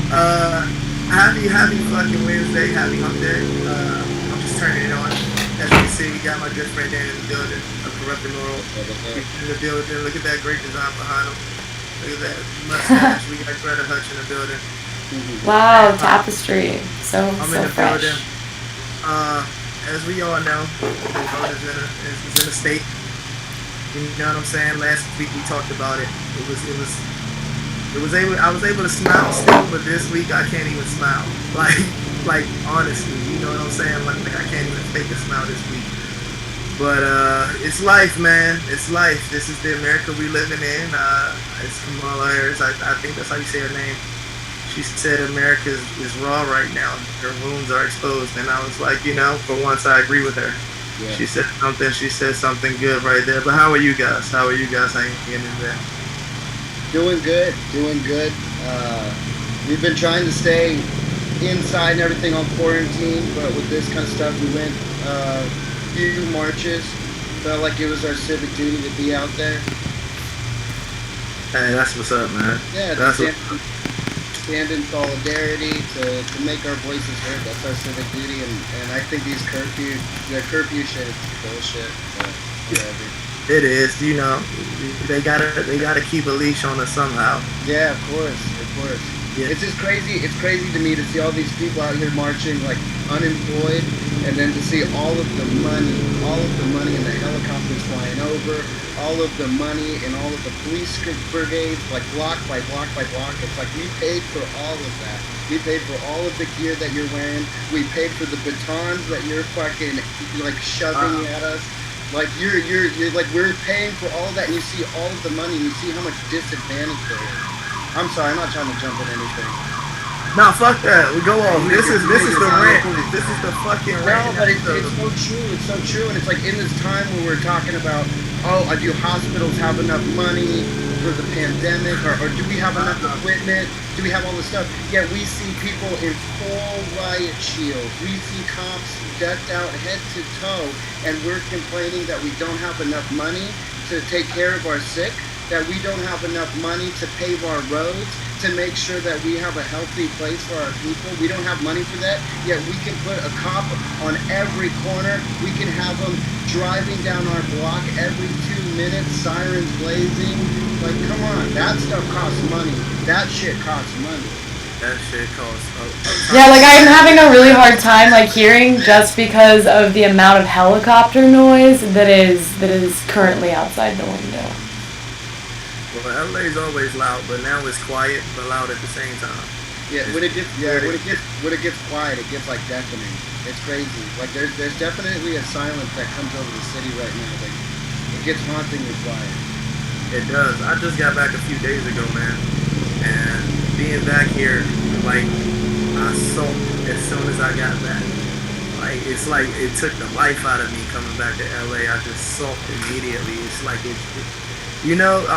Uh, happy fucking Wednesday, happy hump day. I'm just turning it on. As you can see, we got my good friend Dan in the building, a Corrupt Immoral. He's in the building. Look at that great design behind him. Look at that mustache. We got Breanna Hutch in the building. Wow, tapestry. So I'm in so the building. fresh. As we all know, the world is in a state. You know what I'm saying? Last week we talked about it. I was able to smile still, but this week I can't even smile. Like honestly, you know what I'm saying? Like I can't even fake a smile this week. But it's life, man. It's life. This is the America we living in. It's Kamala Harris. I think that's how you say her name. She said America is raw right now. Her wounds are exposed, and I was like, for once I agree with her. Yeah. She said something good right there. But how are you guys? How are you guys hanging in there? Doing good. We've been trying to stay inside and everything on quarantine, but with this kind of stuff, we went few marches. Felt like it was our civic duty to be out there. Hey, that's what's up, man. Yeah, stand in solidarity to make our voices heard. That's our civic duty, and I think the curfew shit is bullshit. But whatever. It is. They gotta keep a leash on us somehow. Yeah, of course. Yeah. It's just crazy. It's crazy to me to see all these people out here marching like unemployed, and then to see all of the money and the helicopters flying over, all of the money and all of the police brigades, like block by block by block. It's like we paid for all of that. We paid for all of the gear that you're wearing. We paid for the batons that you're fucking like shoving at us. Like you're like we're paying for all of that, and you see all of the money, and you see how much disadvantage there is. I'm sorry, I'm not trying to jump in anything. Nah, fuck that. We go off. This is the rant. This is the fucking rant. No, but it's so true. It's so true. And it's like in this time where we're talking about, do hospitals have enough money for the pandemic, or do we have enough equipment? Do we have all this stuff? Yeah, we see people in full riot shields. We see cops decked out head to toe, and we're complaining that we don't have enough money to take care of our sick, that we don't have enough money to pave our roads, to make sure that we have a healthy place for our people. We don't have money for that, yet we can put a cop on every corner. We can have them driving down our block every 2 minutes, sirens blazing. Like, come on, that stuff costs money. That shit costs money. That shit costs. Yeah, like I'm having a really hard time like hearing just because of the amount of helicopter noise that is currently outside the window. Well, LA's always loud, but now it's quiet but loud at the same time. Yeah, when it gets quiet, it gets like deafening. It's crazy. Like there's definitely a silence that comes over the city right now. Like it gets hauntingly quiet. It does. I just got back a few days ago, man, and being back here, like I sulked as soon as I got back. Like it's like it took the life out of me coming back to LA. I just sulked immediately. It's like I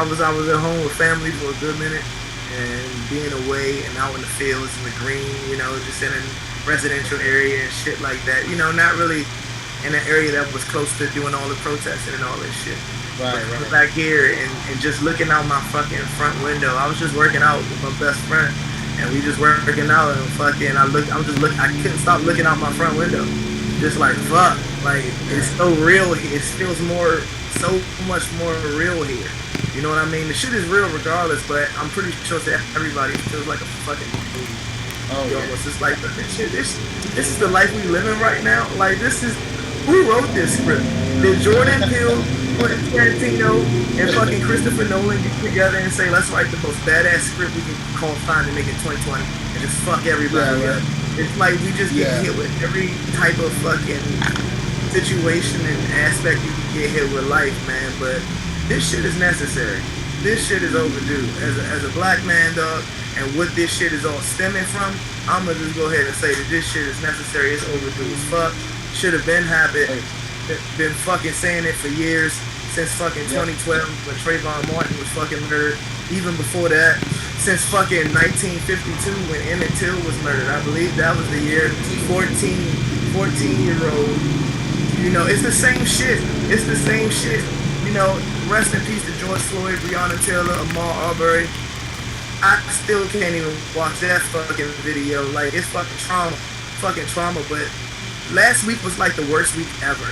was at home with family for a good minute, and being away and out in the fields in the green, just in a residential area and shit like that. Not really in an area that was close to doing all the protesting and all this shit. Right. Back here and just looking out my fucking front window. I was just working out with my best friend, and we just working out and fucking. I couldn't stop looking out my front window, just like fuck. Like it's so real. It feels so much more real here. You know what I mean? The shit is real regardless, but I'm pretty sure to everybody it feels like a fucking movie. It's just like this is the life we live in right now. Like who wrote this script? Did Jordan Peele, Quentin Tarantino, and fucking Christopher Nolan get together and say, let's write the most badass script we can find to make it 2020 and just fuck everybody up? It's like we just get hit with every type of fucking situation and aspect you can get hit with life, man. But this shit is necessary. This shit is overdue. As a black man, dog, and what this shit is all stemming from, I'm gonna just go ahead and say that this shit is necessary. It's overdue as fuck. Should have been happened. Been fucking saying it for years, since fucking 2012 when Trayvon Martin was fucking murdered. Even before that, since fucking 1952 when Emmett Till was murdered. I believe that was the year 14-year-old. It's the same shit. It's the same shit. Rest in peace to George Floyd, Breanna Taylor, Ahmaud Arbery. I still can't even watch that fucking video. Like, it's fucking trauma. But last week was like the worst week ever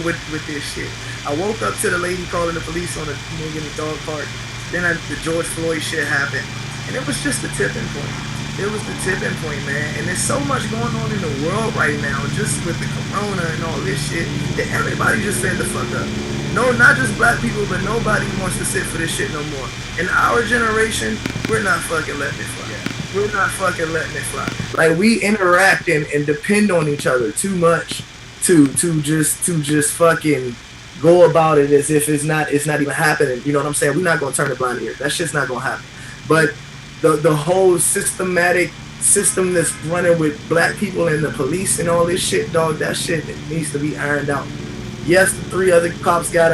with this shit. I woke up to the lady calling the police on the nigga in the dog park. Then the George Floyd shit happened, and it was just the tipping point. It was the tipping point, man. And there's so much going on in the world right now, just with the corona and all this shit, that everybody just said the fuck up. No, not just black people, but nobody wants to sit for this shit no more. In our generation, we're not fucking letting it fly. We're not fucking letting it fly. Like, we interact and depend on each other too much to just fucking go about it as if it's not even happening. You know what I'm saying? We're not gonna turn a blind ear. That shit's not gonna happen. But the whole systematic system that's running with black people and the police and all this shit, dog, that shit needs to be ironed out. Yes, the 3 other cops got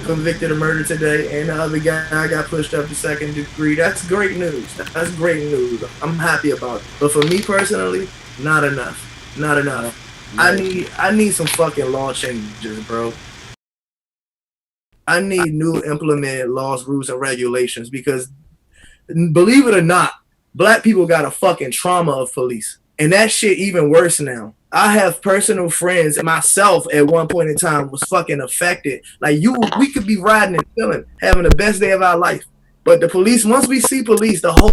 convicted of murder today, and the other guy got pushed up to 2nd degree. That's great news. That's great news. I'm happy about it. But for me personally, not enough. Not enough. I need some fucking law changes, bro. I need new implemented laws, rules, and regulations, because believe it or not, black people got a fucking trauma of police. And that shit even worse now. I have personal friends, and myself at one point in time was fucking affected. Like, we could be riding and chilling, having the best day of our life. But the police, once we see police, the whole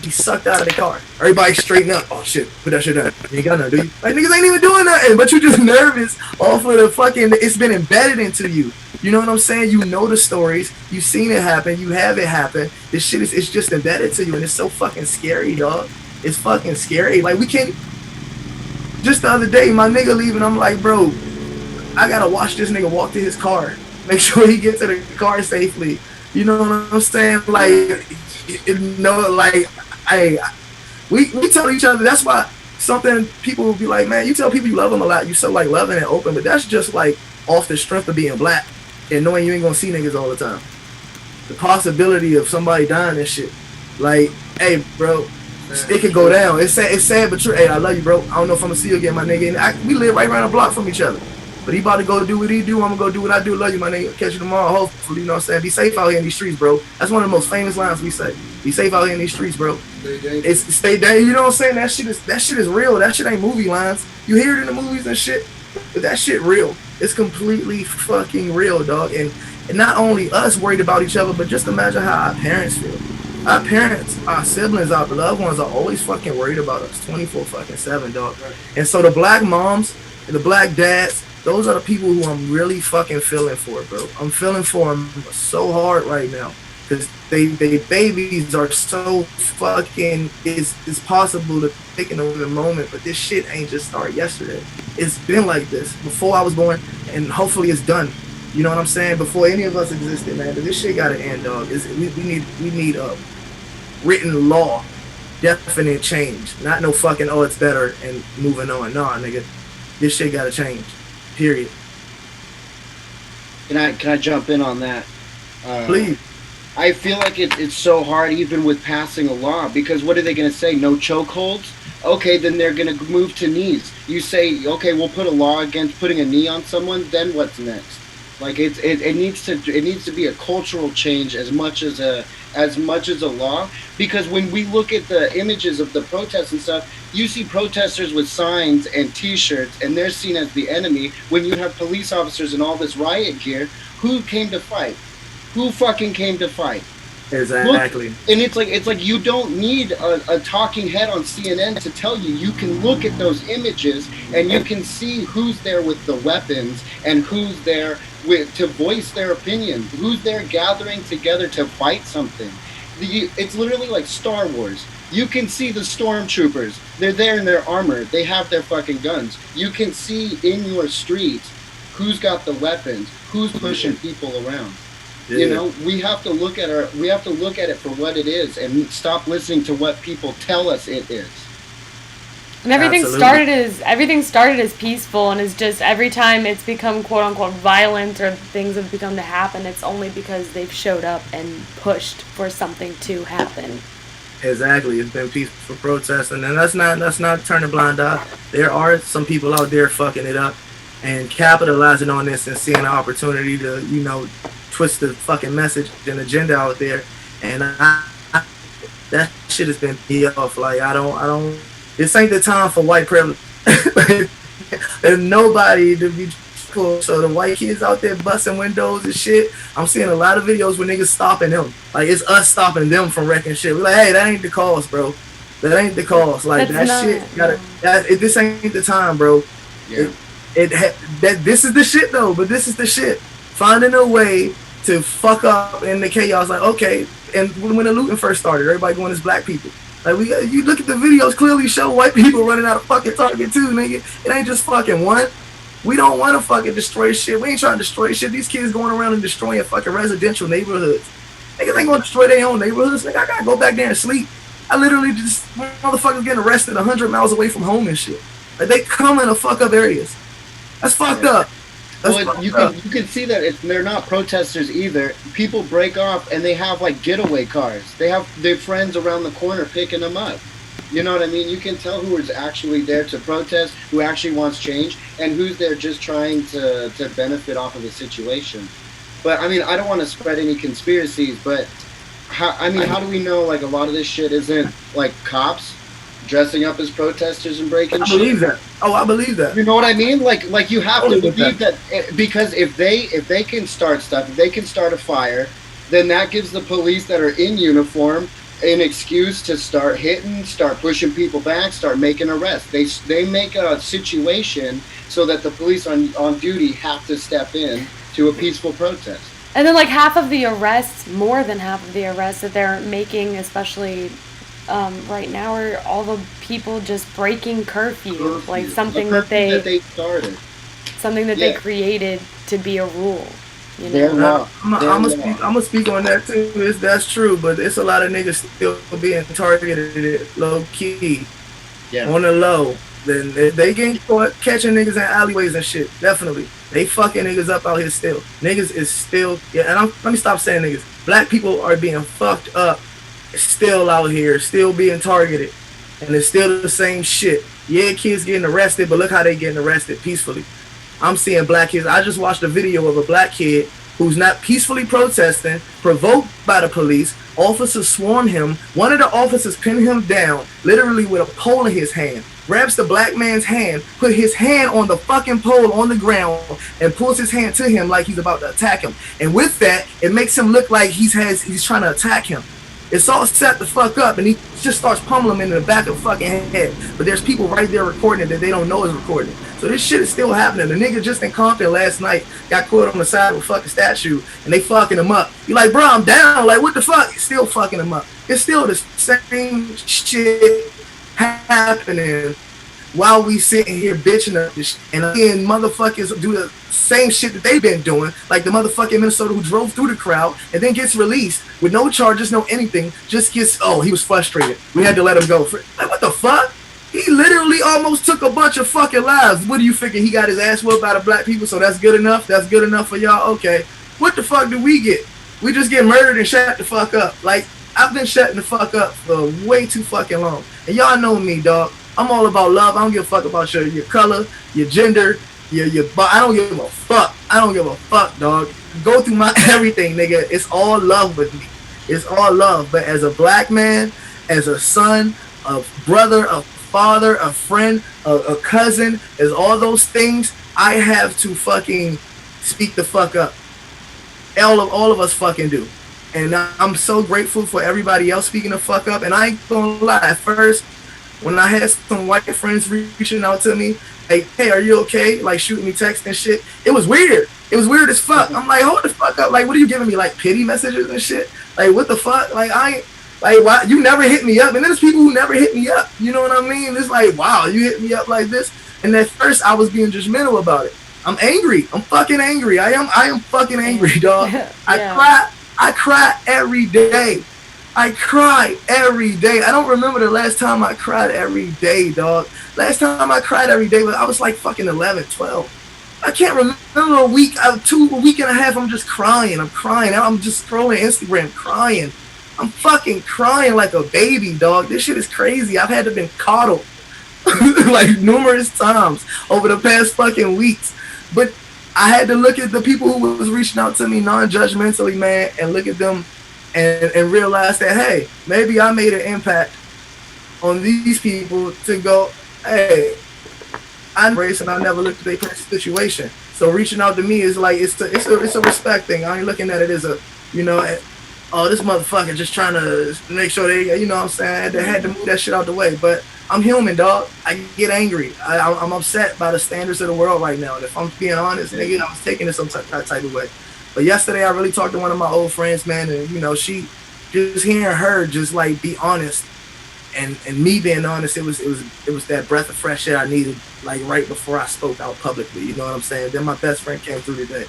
be sucked out of the car. Everybody straighten up. Oh shit, put that shit down. You ain't got nothing, do you? Like, niggas ain't even doing nothing, but you just nervous off of the fucking, it's been embedded into you. You know what I'm saying? You know the stories, you've seen it happen, you have it happen. This shit it's just embedded to you, and it's so fucking scary, dog. It's fucking scary. Like, we can't, just the other day, my nigga leaving, I'm like, bro, I gotta watch this nigga walk to his car, make sure he gets to the car safely. You know what I'm saying? Like, like, we tell each other. That's why something people will be like, man, you tell people you love them a lot, you so like loving and open, but that's just like off the strength of being black and knowing you ain't gonna see niggas all the time. The possibility of somebody dying and shit. Like, hey, bro, it could go down. It's sad, but true. Hey, I love you, bro. I don't know if I'm gonna see you again, my nigga. And we live right around the block from each other. But he about to go do what he do. I'm gonna go do what I do. Love you, my nigga. Catch you tomorrow, hopefully. You know what I'm saying? Be safe out here in these streets, bro. That's one of the most famous lines we say. Be safe out here in these streets, bro. It's stay dangerous. You know what I'm saying? That shit is real. That shit ain't movie lines. You hear it in the movies and shit, but that shit real. It's completely fucking real, dog. And not only us worried about each other, but just imagine how our parents feel. Our parents, our siblings, our loved ones are always fucking worried about us 24/7, dog. And so the black moms and the black dads, those are the people who I'm really fucking feeling for, bro. I'm feeling for them so hard right now. Because they babies are so fucking, it's possible to take in a moment, but this shit ain't just started yesterday. It's been like this before I was born, and hopefully it's done. You know what I'm saying? Before any of us existed, man. But this shit gotta end, dog. We need a written law, definite change. Not no fucking, oh, it's better and moving on. Nah, nigga. This shit gotta change. Period. Can I jump in on that? Please. I feel like it's so hard even with passing a law, because what are they going to say? No chokeholds? Okay, then they're going to move to knees. You say, okay, we'll put a law against putting a knee on someone, then what's next? Like, it needs to be a cultural change as much as a law, because when we look at the images of the protests and stuff, you see protesters with signs and t-shirts, and they're seen as the enemy. When you have police officers in all this riot gear, who came to fight? Who fucking came to fight? Exactly. Look, and it's like you don't need a talking head on CNN to tell you. You can look at those images and you can see who's there with the weapons and who's there to voice their opinion, who's there gathering together to fight something. It's literally like Star Wars. You can see the stormtroopers. They're there in their armor. They have their fucking guns. You can see in your streets who's got the weapons, who's pushing people around. Yeah. You know, we have to look at it for what it is and stop listening to what people tell us it is. And everything started as peaceful, and is just every time it's become quote unquote violent or things have begun to happen, it's only because they've showed up and pushed for something to happen. Exactly. It's been peaceful protesting, and let's not turn a blind eye. There are some people out there fucking it up and capitalizing on this and seeing an opportunity to, you know, twist the fucking message and agenda out there. And that shit has been me off. Like I don't. This ain't the time for white privilege. There's nobody to be cool. So the white kids out there busting windows and shit. I'm seeing a lot of videos where niggas stopping them. Like it's us stopping them from wrecking shit. We're like, hey, that ain't the cause, bro. That ain't the cause. Like that shit. This ain't the time, bro. Yeah. This is the shit though. But this is the shit. Finding a way to fuck up in the chaos. Like okay. And when the looting first started, everybody going as black people. Like you look at the videos, clearly show white people running out of fucking Target too, nigga. It ain't just fucking one. We don't want to fucking destroy shit. We ain't trying to destroy shit. These kids going around and destroying fucking residential neighborhoods. Niggas ain't gonna destroy their own neighborhoods. Nigga, I gotta go back there and sleep. I literally just motherfuckers getting arrested 100 miles away from home and shit. Like they come in the fuck up areas. That's fucked up. Well, you can see that they're not protesters either. People break off and they have like getaway cars. They have their friends around the corner picking them up. You know what I mean? You can tell who is actually there to protest, who actually wants change, and who's there just trying to benefit off of the situation. But I mean, I don't want to spread any conspiracies, but how do we know like a lot of this shit isn't like cops dressing up as protesters and breaking shit? I believe that. Oh, I believe that. You know what I mean? Like you have to believe that because if they can start stuff, if they can start a fire, then that gives the police that are in uniform an excuse to start hitting, start pushing people back, start making arrests. They make a situation so that the police on duty have to step in to a peaceful protest. And then like half of the arrests, more than half of the arrests that they're making, especially right now, are all the people just breaking curfew. Like something that they started. Something that they created to be a rule. You know? I'm gonna speak on that too. That's true, but it's a lot of niggas still being targeted low key, on the low. Then they get caught catching niggas in alleyways and shit. Definitely, they fucking niggas up out here still. Niggas is still let me stop saying niggas. Black people are being fucked up still out here, still being targeted, and it's still the same shit. Yeah, kids getting arrested, but look how they getting arrested peacefully. I'm seeing black kids. I just watched a video of a black kid who's not peacefully protesting, provoked by the police. Officers swarm him. One of the officers pinned him down, literally with a pole in his hand. Grabs the black man's hand, put his hand on the fucking pole on the ground, and pulls his hand to him like he's about to attack him. And with that, it makes him look like he's trying to attack him. It's all set the fuck up, and he just starts pummeling him in the back of the fucking head. But there's people right there recording it that they don't know is recording. So this shit is still happening. The nigga just in Compton last night got caught on the side of a fucking statue, and they fucking him up. You like, bro, I'm down. Like, what the fuck? It's still fucking him up. It's still the same shit happening while we sitting here bitching up this shit. And again, motherfuckers do the same shit that they've been doing, like the motherfucking Minnesota who drove through the crowd and then gets released with no charges, no anything, just gets, he was frustrated. We had to let him go. Like, what the fuck? He literally almost took a bunch of fucking lives. What do you figure? He got his ass whooped by the black people, so that's good enough? That's good enough for y'all? Okay. What the fuck do we get? We just get murdered and shut the fuck up. Like, I've been shutting the fuck up for way too fucking long. And y'all know me, dog. I'm all about love. I don't give a fuck about your color, your gender, I don't give a fuck. I don't give a fuck, dog. Go through my everything, nigga. It's all love with me. It's all love. But as a black man, as a son, a brother, a father, a friend, a cousin, as all those things, I have to fucking speak the fuck up. All of us fucking do. And I'm so grateful for everybody else speaking the fuck up. And I ain't gonna lie, at first, when I had some white friends reaching out to me, like, hey, are you okay? Like, shooting me text and shit. It was weird. It was weird as fuck. I'm like, hold the fuck up. Like, what are you giving me? Like, pity messages and shit? Like, what the fuck? Like, I ain't, like, why? You never hit me up. And there's people who never hit me up. You know what I mean? It's like, wow, you hit me up like this? And at first, I was being judgmental about it. I'm angry. I'm fucking angry. I am fucking angry, dog. Yeah. I cry every day. I cry every day. I don't remember the last time I cried every day, dog. Last time I cried every day, I was like fucking 11, 12. I can't remember a week and a half. I'm just crying. I'm crying. I'm just scrolling Instagram, crying. I'm fucking crying like a baby, dog. This shit is crazy. I've had to been coddled like numerous times over the past fucking weeks. But I had to look at the people who was reaching out to me non-judgmentally, man, and look at them and realize that, hey, maybe I made an impact on these people to go, hey, I embrace and I never looked at their situation. So reaching out to me is like it's a respect thing. I ain't looking at it as a, you know, oh, this motherfucker just trying to make sure they, you know what I'm saying, I had to move that shit out the way. But I'm human, dog. I get angry. I'm upset by the standards of the world right now. And if I'm being honest, nigga, I was taking it some type of way. But yesterday I really talked to one of my old friends, man, and you know, she just hearing her just like be honest and me being honest, it was that breath of fresh air I needed, like right before I spoke out publicly. You know what I'm saying? Then my best friend came through today.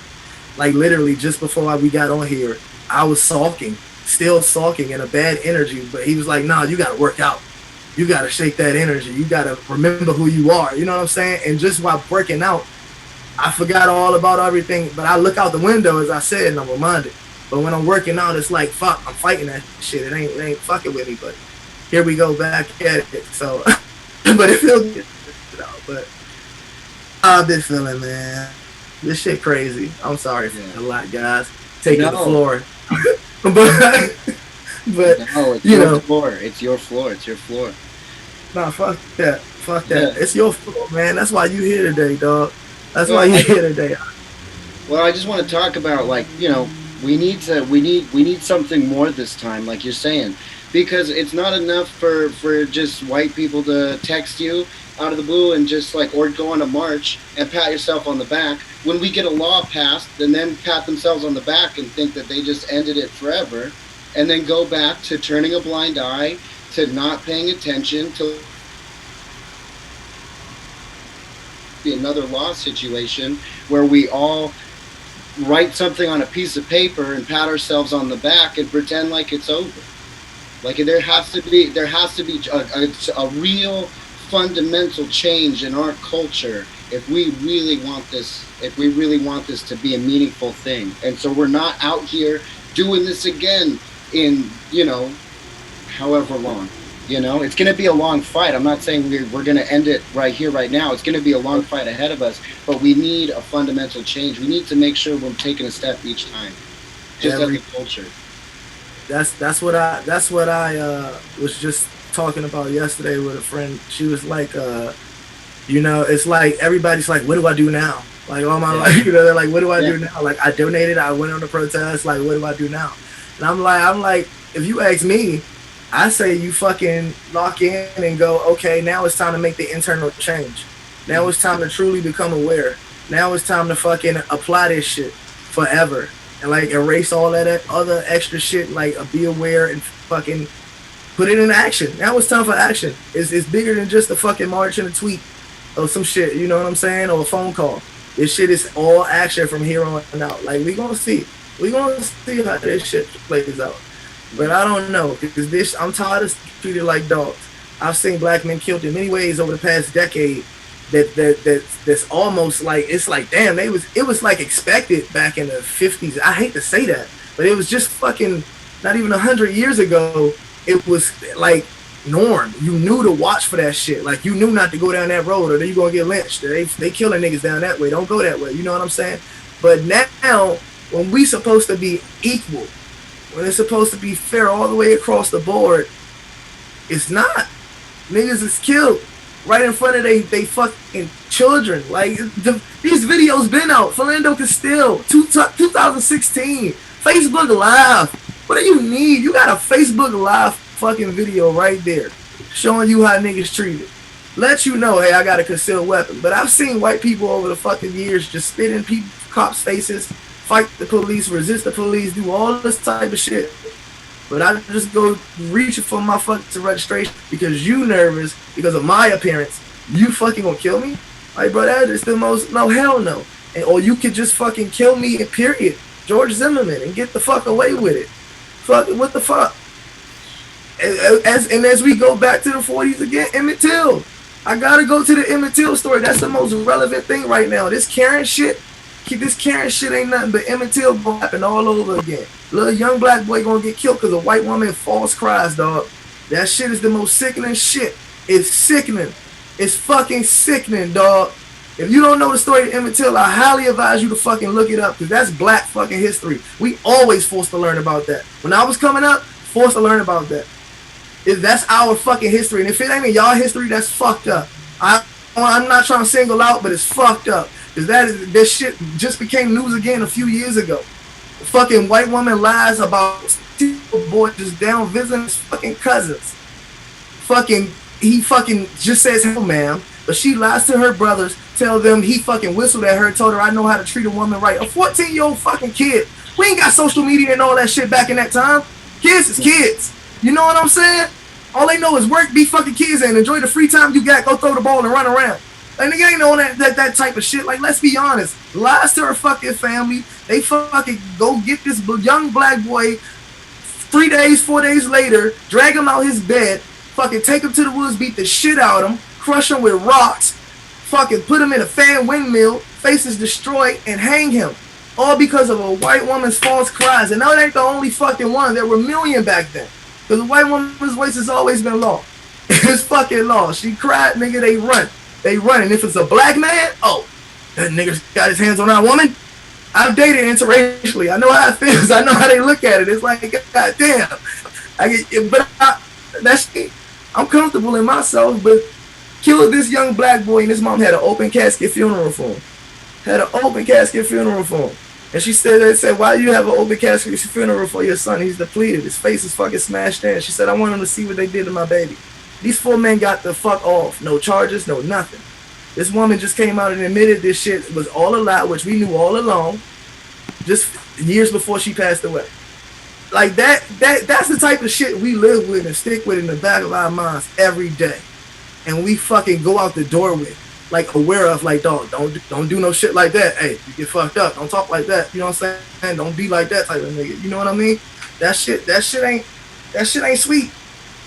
Like literally just before we got on here, I was still sulking in a bad energy, but he was like, nah, you gotta work out. You gotta shake that energy. You gotta remember who you are. You know what I'm saying? And just while working out, I forgot all about everything, but I look out the window, as I said, and I'm reminded. But when I'm working out, it's like, fuck, I'm fighting that shit. It ain't fucking with me, but here we go back at it. So, but it feels good. But I've been feeling, man. This shit crazy. I'm sorry for a lot, guys. Taking the floor. but no, it's you your know, floor. It's your floor. It's your floor. Nah, fuck that. Fuck that. Yeah. It's your floor, man. That's why you here today, dog. That's why you here today. Well, I just want to talk about, like, you know, we need something more this time, like you're saying, because it's not enough for just white people to text you out of the blue and just like, or go on a march and pat yourself on the back. When we get a law passed, and then pat themselves on the back and think that they just ended it forever, and then go back to turning a blind eye, to not paying attention, to be another law situation where we all write something on a piece of paper and pat ourselves on the back and pretend like it's over. Like there has to be a real fundamental change in our culture if we really want this to be a meaningful thing. And so we're not out here doing this again in, you know, however long. You know, it's going to be a long fight. I'm not saying we're going to end it right here, right now. It's going to be a long fight ahead of us, but we need a fundamental change. We need to make sure we're taking a step each time, just as a culture. That's what I was just talking about yesterday with a friend. She was like, you know, it's like everybody's like, what do I do now? Like all my life, you know, they're like, what do I do now? Like I donated, I went on the protest. Like what do I do now? And I'm like, if you ask me, I say you fucking lock in and go, okay, now it's time to make the internal change. Now it's time to truly become aware. Now it's time to fucking apply this shit forever. And like erase all that other extra shit, like be aware and fucking put it in action. Now it's time for action. It's bigger than just a fucking march and a tweet or some shit, you know what I'm saying? Or a phone call. This shit is all action from here on out. Like we gonna see how this shit plays out. But I don't know, because I'm tired of treated like dogs. I've seen black men killed in many ways over the past decade that's almost like, it's like, damn, it was like expected back in the 50s. I hate to say that, but it was just fucking not even 100 years ago. It was like norm. You knew to watch for that shit. Like you knew not to go down that road or then you're going to get lynched. They killing niggas down that way. Don't go that way. You know what I'm saying? But now, when we supposed to be equal, when it's supposed to be fair all the way across the board, it's not. Niggas is killed right in front of they fucking children. Like, these videos been out. Philando Castile, 2016. Facebook Live. What do you need? You got a Facebook Live fucking video right there showing you how niggas treated. Let you know, hey, I got a concealed weapon. But I've seen white people over the fucking years just spit in cops' faces, fight the police, resist the police, do all this type of shit. But I just go reaching for my fucking registration because you nervous because of my appearance. You fucking gonna kill me? Like, bro, that is the most, no, hell no. Or you could just fucking kill me, period. George Zimmerman, and get the fuck away with it. Fuck, what the fuck? As we go back to the 40s again, Emmett Till. I gotta go to the Emmett Till story. That's the most relevant thing right now. This Karen shit ain't nothing but Emmett Till gonna happen all over again. Little young black boy gonna get killed because a white woman false cries, dog. That shit is the most sickening shit. It's sickening. It's fucking sickening, dog. If you don't know the story of Emmett Till, I highly advise you to fucking look it up, because that's black fucking history. We always forced to learn about that. When I was coming up, forced to learn about that. That's our fucking history, and if it ain't in y'all history, that's fucked up. I'm not trying to single out, but it's fucked up, because this shit just became news again a few years ago. A fucking white woman lies about boy just down visiting his fucking cousins. He fucking just says, "Hell, ma'am," but she lies to her brothers, tell them he fucking whistled at her, told her, "I know how to treat a woman right." A 14-year-old fucking kid. We ain't got social media and all that shit back in that time. Kids is kids. You know what I'm saying? All they know is work, be fucking kids, and enjoy the free time you got. Go throw the ball and run around. Like, nigga ain't know that type of shit. Like, let's be honest. Lies to her fucking family. They fucking go get this young black boy 3 days, 4 days later, drag him out his bed, fucking take him to the woods, beat the shit out of him, crush him with rocks, fucking put him in a fan windmill, face is destroyed, and hang him. All because of a white woman's false cries. And that ain't the only fucking one. There were a million back then. Because the white woman's voice has always been law. It's fucking law. She cried, nigga, they run. They run. And if it's a black man, oh, that nigga's got his hands on that woman. I've dated interracially. I know how it feels. I know how they look at it. It's like, god damn. I'm comfortable in myself, but killed this young black boy, and his mom had an open casket funeral for him. And she said, "Why do you have an open casket funeral for your son? He's depleted. His face is fucking smashed in." She said, "I want him to see what they did to my baby." These 4 men got the fuck off. No charges, no nothing. This woman just came out and admitted this shit was all a lie, which we knew all along, just years before she passed away. Like that's the type of shit we live with and stick with in the back of our minds every day. And we fucking go out the door with, like, aware of, like, dog, don't do no shit like that. Hey, you get fucked up. Don't talk like that. You know what I'm saying? Don't be like that type of nigga. You know what I mean? That shit ain't sweet.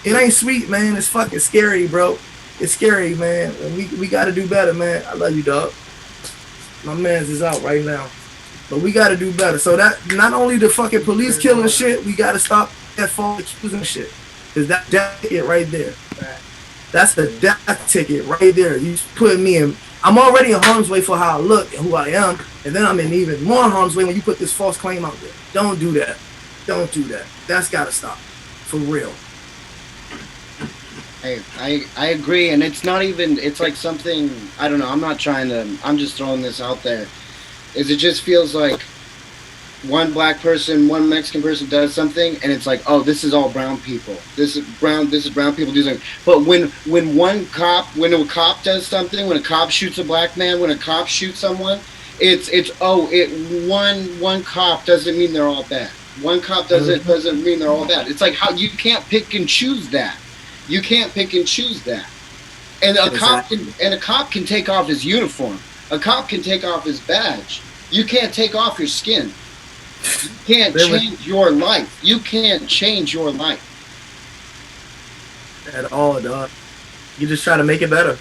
It ain't sweet, man. It's fucking scary, bro. It's scary, man. And we gotta do better, man. I love you, dog. My man's is out right now. But we gotta do better. So that not only the fucking police killing shit, we gotta stop that false accusing shit. Cause that death ticket right there. That's the death ticket right there. You put me in. I'm already in harm's way for how I look and who I am, and then I'm in even more harm's way when you put this false claim out there. Don't do that. Don't do that. That's gotta stop. For real. I agree, and it's not even, it's like something, I don't know, I'm just throwing this out there. It just feels like one black person, one Mexican person does something, and it's like, oh, this is all brown people. This is brown people do something. But when a cop does something, when a cop shoots a black man, when a cop shoots someone, one cop doesn't mean they're all bad. One cop doesn't mean they're all bad. It's like how you can't pick and choose that. You can't pick and choose that. And a cop can take off his uniform. A cop can take off his badge. You can't take off your skin. You can't change your life. You can't change your life. At all, dog. You just try to make it better.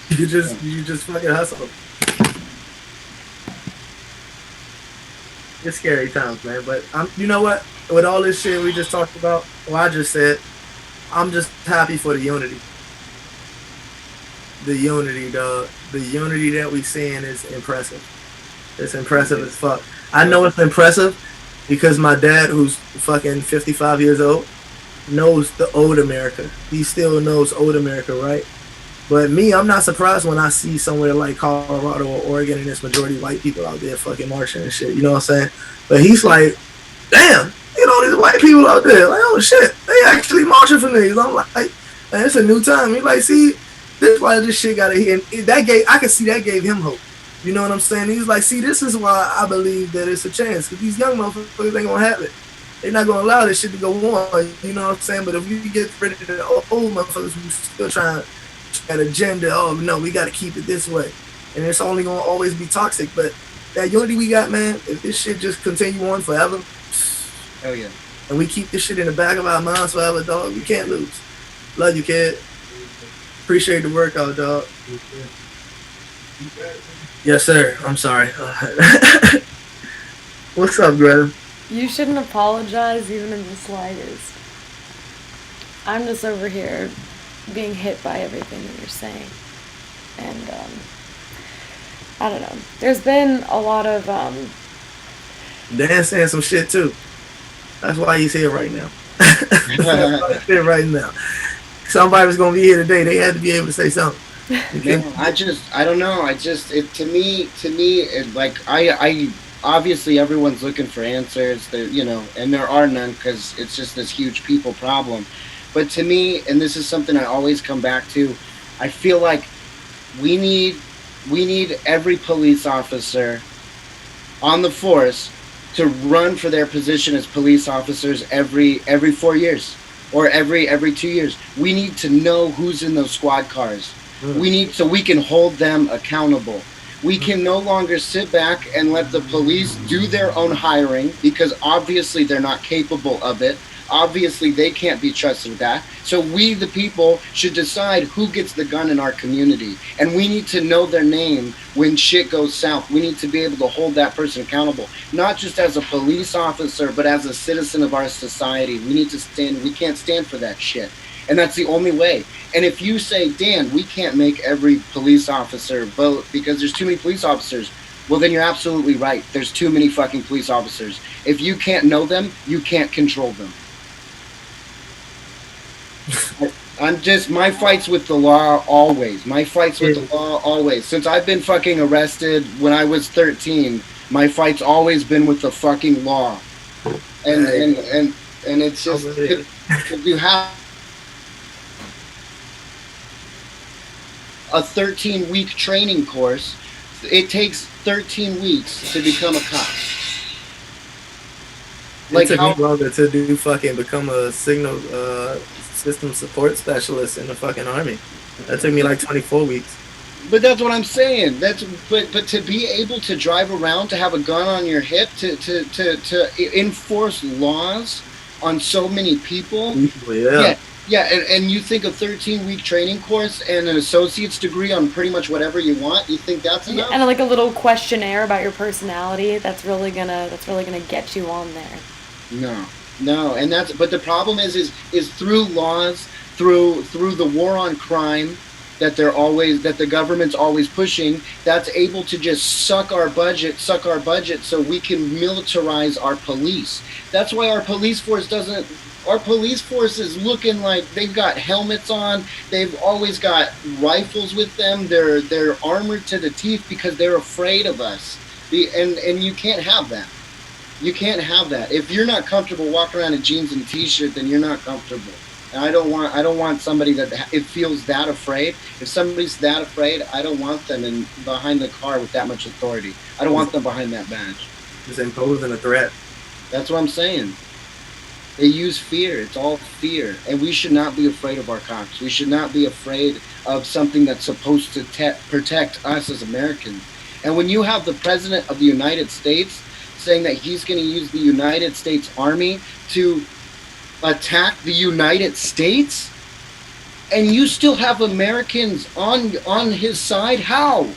You just fucking hustle. It's scary times, man. But you know what? With all this shit we just talked about, I just said, I'm just happy for the unity. The unity, dog. The unity that we seeing is impressive. It's impressive as fuck. I know it's impressive because my dad, who's fucking 55 years old, knows the old America. He still knows old America, right? But me, I'm not surprised when I see somewhere like Colorado or Oregon and there's majority white people out there fucking marching and shit. You know what I'm saying? But he's like, damn, you know, these white people out there, like, oh shit, they actually marching for niggas. I'm like, man, it's a new time. He's like, see, this is why this shit got to hit. And I can see that gave him hope. You know what I'm saying? He's like, see, this is why I believe that it's a chance. Because these young motherfuckers ain't going to have it. They're not going to allow this shit to go on. You know what I'm saying? But if you get rid of the old motherfuckers who still trying that agenda, oh, no, we got to keep it this way. And it's only going to always be toxic. But that unity we got, man, if this shit just continue on forever, hell yeah. And we keep this shit in the back of our minds forever, dog, we can't lose. Love you, kid. Appreciate the workout, dog. Yes, sir. I'm sorry. What's up, Greta? You shouldn't apologize even in the slightest. I'm just over here being hit by everything that you're saying. And I don't know. There's been a lot of Dan's saying some shit too. That's why he's here right now. That's why he's here right now. Somebody was gonna be here today. They had to be able to say something. No, I don't know. To me, like, I obviously everyone's looking for answers. There, and there are none because it's just this huge people problem. But to me, and this is something I always come back to, I feel like we need every police officer on the force to run for their position as police officers every 4 years or every 2 years. We need to know who's in those squad cars. We need, so we can hold them accountable. We can no longer sit back and let the police do their own hiring because obviously they're not capable of it. Obviously they can't be trusted with that. So we, the people, should decide who gets the gun in our community. And we need to know their name when shit goes south. We need to be able to hold that person accountable, not just as a police officer, but as a citizen of our society. We can't stand for that shit. And that's the only way. And if you say, Dan, we can't make every police officer vote because there's too many police officers, well, then you're absolutely right. There's too many fucking police officers. If you can't know them, you can't control them. My fights with the law always. My fights with the law always. Since I've been fucking arrested when I was 13, my fight's always been with the fucking law. And it's just, if you have a 13-week training course, it takes 13 weeks to become a cop. It took me longer to become a signal system support specialist in the fucking army. That took me like 24 weeks. But that's what I'm saying. But to be able to drive around, to have a gun on your hip, to enforce laws on so many people. Yeah, and you think a 13-week training course and an associate's degree on pretty much whatever you want, you think that's enough? And like a little questionnaire about your personality, that's really gonna get you on there. No, and but the problem is through laws, through the war on crime that the government's always pushing, that's able to just suck our budget so we can militarize our police. That's why our police force is looking like they've got helmets on. They've always got rifles with them. They're armored to the teeth because they're afraid of us. And you can't have that. You can't have that. If you're not comfortable walking around in jeans and a t-shirt, then you're not comfortable. And I don't want somebody that it feels that afraid. If somebody's that afraid, I don't want them behind the car with that much authority. I don't want them behind that badge. Just imposing a threat. That's what I'm saying. They use fear. It's all fear. And we should not be afraid of our cops. We should not be afraid of something that's supposed to protect us as Americans. And when you have the President of the United States saying that he's going to use the United States Army to attack the United States, and you still have Americans on his side, how?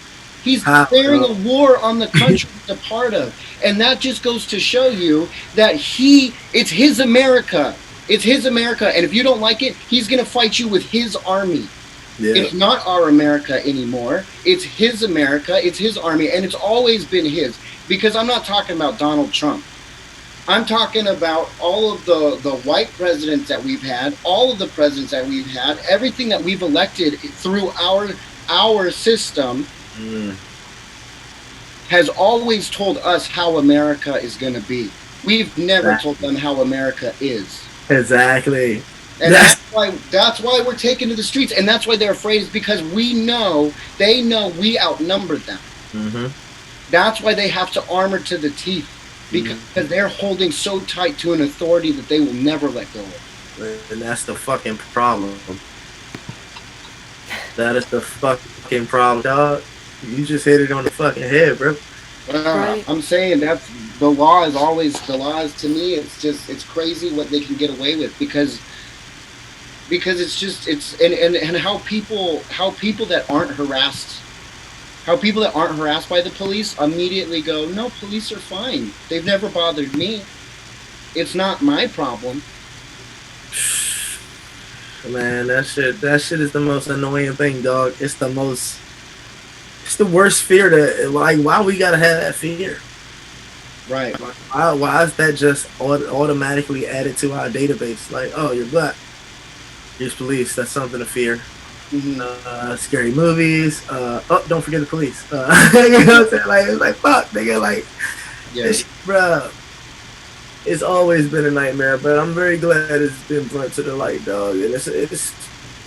He's declaring a war on the country he's a part of. And that just goes to show you that it's his America. It's his America. And if you don't like it, he's going to fight you with his army. Yeah. It's not our America anymore. It's his America. It's his army. And it's always been his. Because I'm not talking about Donald Trump. I'm talking about all of the white presidents that we've had, all of the presidents that we've had, everything that we've elected through our system has always told us how America is going to be. We've never told them how America is. Exactly. And that's why we're taken to the streets, and that's why they're afraid, is because they know we outnumber them. Mm-hmm. That's why they have to armor to the teeth, because they're holding so tight to an authority that they will never let go of. And that's the fucking problem. That is the fucking problem, dog. You just hit it on the fucking head, bro. I'm saying that's the law is to me. It's crazy what they can get away with because and how people that aren't harassed. How people that aren't harassed by the police immediately go, no, police are fine. They've never bothered me. It's not my problem. Man, that shit is the most annoying thing, dog. It's It's the worst fear to, like, why we gotta have that fear? Right. Why is that just automatically added to our database? Like, oh, you're black. Here's police. That's something to fear. Scary movies. Oh, don't forget the police. You know what I'm saying? Like, it's like, fuck, nigga. Like, this shit, bro. It's always been a nightmare, but I'm very glad it's been brought to the light, dog. And it's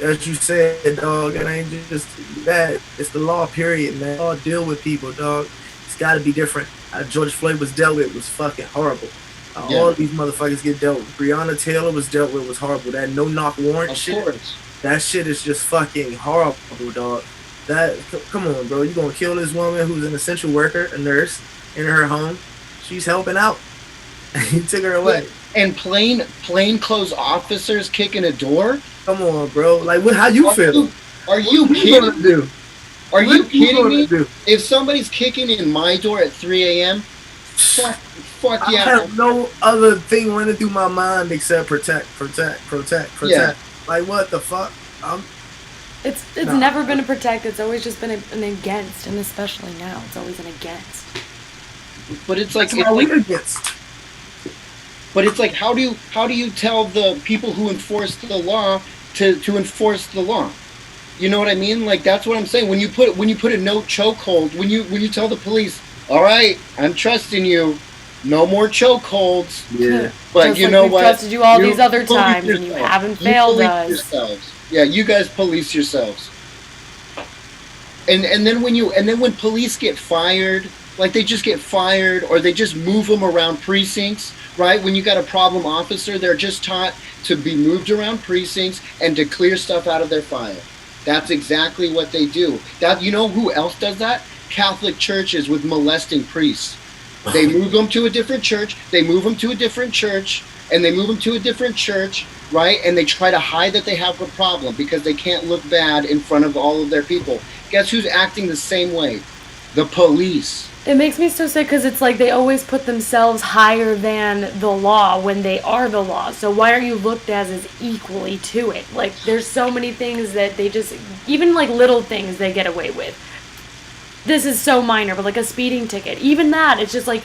as you said, dog. It ain't just that. It's the law, period, man. All deal with people, dog. It's got to be different. How George Floyd was dealt with was fucking horrible. All these motherfuckers get dealt with. Breanna Taylor was dealt with was horrible. That no-knock warrant shit. That shit is just fucking horrible, dog. Come on, bro. You gonna kill this woman who's an essential worker, a nurse, in her home? She's helping out. He took her away. And plain clothes officers kicking a door? Come on, bro. Like, how you feel? Are you kidding me? Are you kidding me? If somebody's kicking in my door at 3 a.m., fuck yeah. I have no other thing running through my mind except protect. Yeah. Like, what the fuck? It's never been a protect. It's always just been an against, and especially now, it's always an against. But it's like against. But it's like, how do you tell the people who enforce the law to enforce the law? You know what I mean? Like, that's what I'm saying. When you put a no chokehold, when you tell the police, all right, I'm trusting you, no more chokeholds. Yeah. But just you like know we've what? Trusted you all these other times, and you haven't failed us. Yourselves. Yeah, you guys police yourselves. And then when police get fired, like they just get fired, or they just move them around precincts, right? When you got a problem officer, they're just taught to be moved around precincts and to clear stuff out of their file. That's exactly what they do. That, you know who else does that? Catholic churches with molesting priests. They move them to a different church, they move them to a different church, and they move them to a different church, right? And they try to hide that they have a problem because they can't look bad in front of all of their people. Guess who's acting the same way? The police. It makes me so sick because it's like they always put themselves higher than the law when they are the law. So why aren't you looked as equally to it? Like, there's so many things that they just, even like little things they get away with. This is so minor, but like a speeding ticket, even that, it's just like,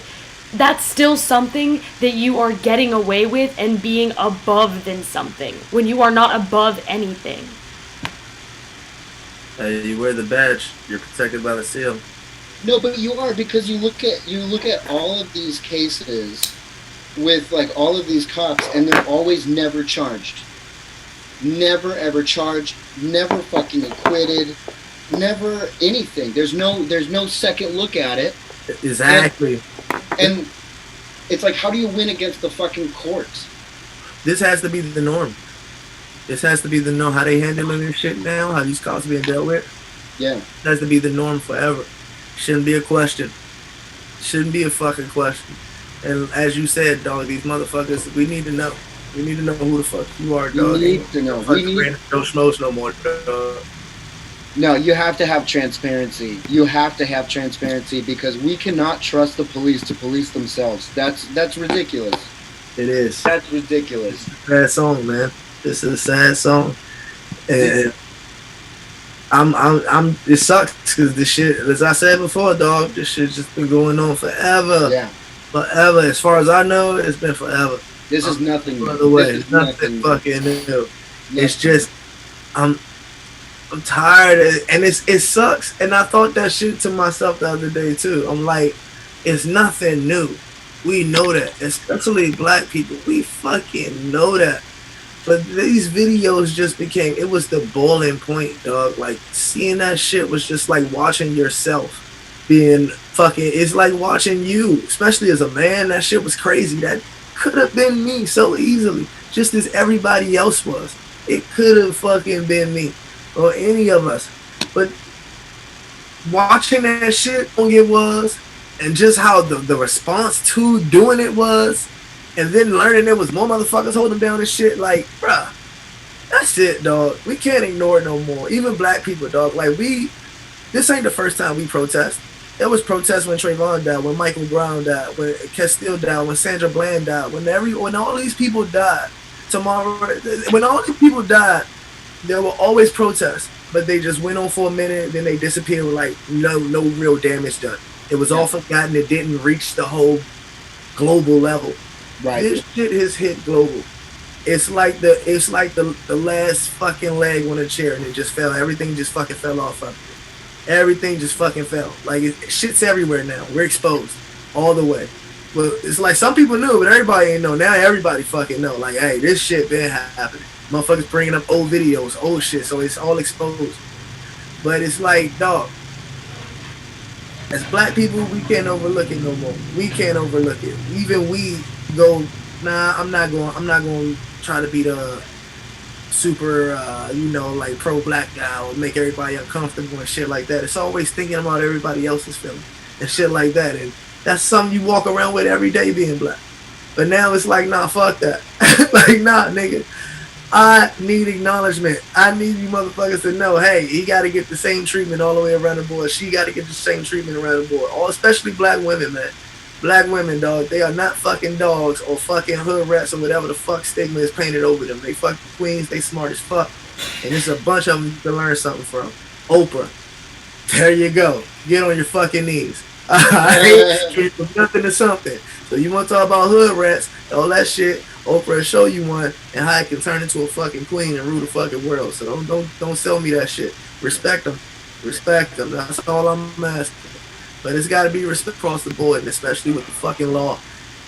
that's still something that you are getting away with and being above than something when you are not above anything. You wear the badge, you're protected by the seal. No, but you are, because you look at all of these cases with like all of these cops, and they're always never charged. Never ever charged, never fucking acquitted, never anything. There's no second look at it. Exactly. And it's like, how do you win against the fucking courts? This has to be the norm. This has to be the norm. How they handling this shit now, how these cops being dealt with. Yeah. It has to be the norm forever. Shouldn't be a question. Shouldn't be a fucking question. And as you said, dog, these motherfuckers, we need to know. We need to know who the fuck you are, dog. We need to know. No schmoes no more, dog. No, you have to have transparency. You have to have transparency, because we cannot trust the police to police themselves. That's ridiculous. It is. That's ridiculous. It's a sad song, man. This is a sad song. And it sucks because this shit, as I said before, dog, this shit just been going on forever. Yeah. Forever. As far as I know, it's been forever. This is nothing. By the way, it's nothing fucking new. It's just, I'm tired, and it sucks. And I thought that shit to myself the other day too. I'm like, it's nothing new. We know that, especially black people. We fucking know that. But these videos just became, it was the boiling point, dog. Like, seeing that shit was just like watching yourself being fucking, it's like watching you, especially as a man. That shit was crazy. That could have been me so easily, just as everybody else was. It could have fucking been me or any of us. But watching that shit, it was, and just how the response to doing it was, and then learning there was more motherfuckers holding down this shit, like, bruh, that's it, dog. We can't ignore it no more. Even black people, dog. Like, this ain't the first time we protest. There was protests when Trayvon died, when Michael Brown died, when Castile died, when Sandra Bland died, when all these people died. When all these people died, there were always protests. but they just went on for a minute, then they disappeared with like no real damage done. It was all forgotten. It didn't reach the whole global level. Right. This shit has hit global. It's like the last fucking leg on a chair and it just fell. Everything just fucking fell off of it. Everything just fucking fell. Like shit's everywhere now. We're exposed all the way. Well, it's like some people knew, but everybody ain't know. Now everybody fucking know. Like, hey, this shit been happening. Motherfuckers bringing up old videos, old shit, so it's all exposed. But it's like, dog, as black people, we can't overlook it no more. We can't overlook it. Even we go, nah, I'm not going to try to be the super, like pro-black guy or make everybody uncomfortable and shit like that. It's always thinking about everybody else's feeling and shit like that. And that's something you walk around with every day being black. But now it's like, nah, fuck that. Like, nah, nigga. I need acknowledgement. I need you motherfuckers to know, hey, he got to get the same treatment all the way around the board. She got to get the same treatment around the board. All, especially black women, man. Black women, dog, they are not fucking dogs or fucking hood rats or whatever the fuck stigma is painted over them. They fucking queens. They smart as fuck. And there's a bunch of them to learn something from. Oprah. There you go. Get on your fucking knees. Alright? From nothing to something. So you want to talk about hood rats, all that shit, Oprah will show you one and how it can turn into a fucking queen and rule the fucking world. So don't sell me that shit. Respect them. Respect them. That's all I'm asking. But it's got to be respect across the board, and especially with the fucking law.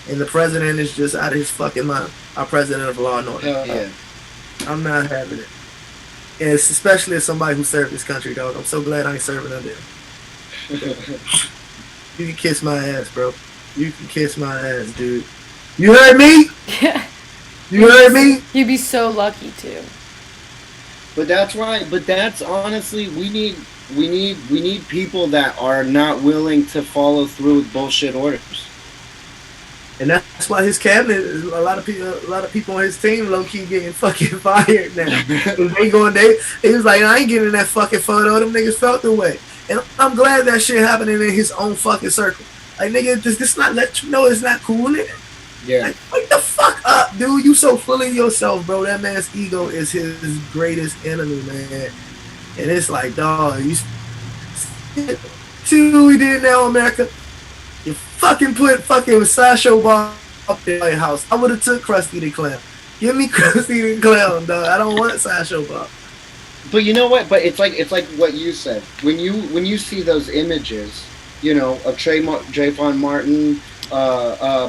And the president is just out of his fucking mind. Our president of law and order. Hell yeah. I'm not having it. And it's especially as somebody who served this country, dog. I'm so glad I ain't serving under him. You can kiss my ass, bro. You can kiss my ass, dude. You heard me? You heard me? You'd be so lucky to. But that's right. But that's honestly, we need people that are not willing to follow through with bullshit orders. And that's why his cabinet, a lot of people on his team, low key getting fucking fired now. He was like, I ain't getting in that fucking photo. Them niggas felt the way. And I'm glad that shit happening in his own fucking circle. Like, nigga, does this not let you know it's not cool, nigga? Yeah. Like, wake the fuck up, dude. You so full of yourself, bro. That man's ego is his greatest enemy, man. And it's like, dog, you see what we did now, America? You fucking put fucking Sideshow Bob up in my house. I would have took Krusty the Clown. Give me Krusty the Clown, dog. I don't want Sideshow Bob. But you know what? But it's like what you said. When you see those images, you know, of Trayvon Martin,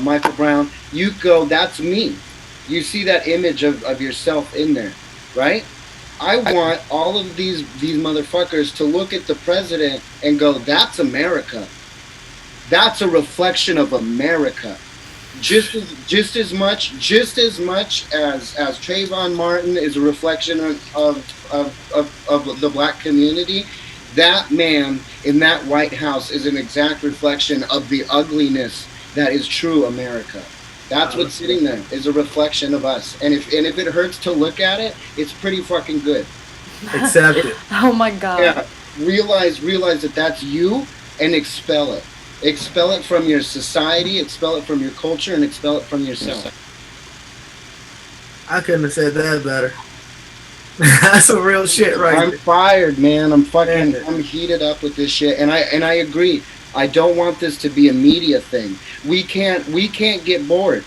Michael Brown, you go, that's me. You see that image of yourself in there, right? I want all of these motherfuckers to look at the president and go, that's America. That's a reflection of America. Just as much as Trayvon Martin is a reflection of the black community, that man in that White House is an exact reflection of the ugliness that is true America. That's what's sitting there, is a reflection of us. And if it hurts to look at it, it's pretty fucking good. Accept it. Oh my God. Yeah. Realize that that's you and expel it. Expel it from your society, expel it from your culture, and expel it from yourself. I couldn't have said that better. That's some real shit, right? I'm fired, man. I'm heated up with this shit, and I agree. I don't want this to be a media thing. We can't get bored.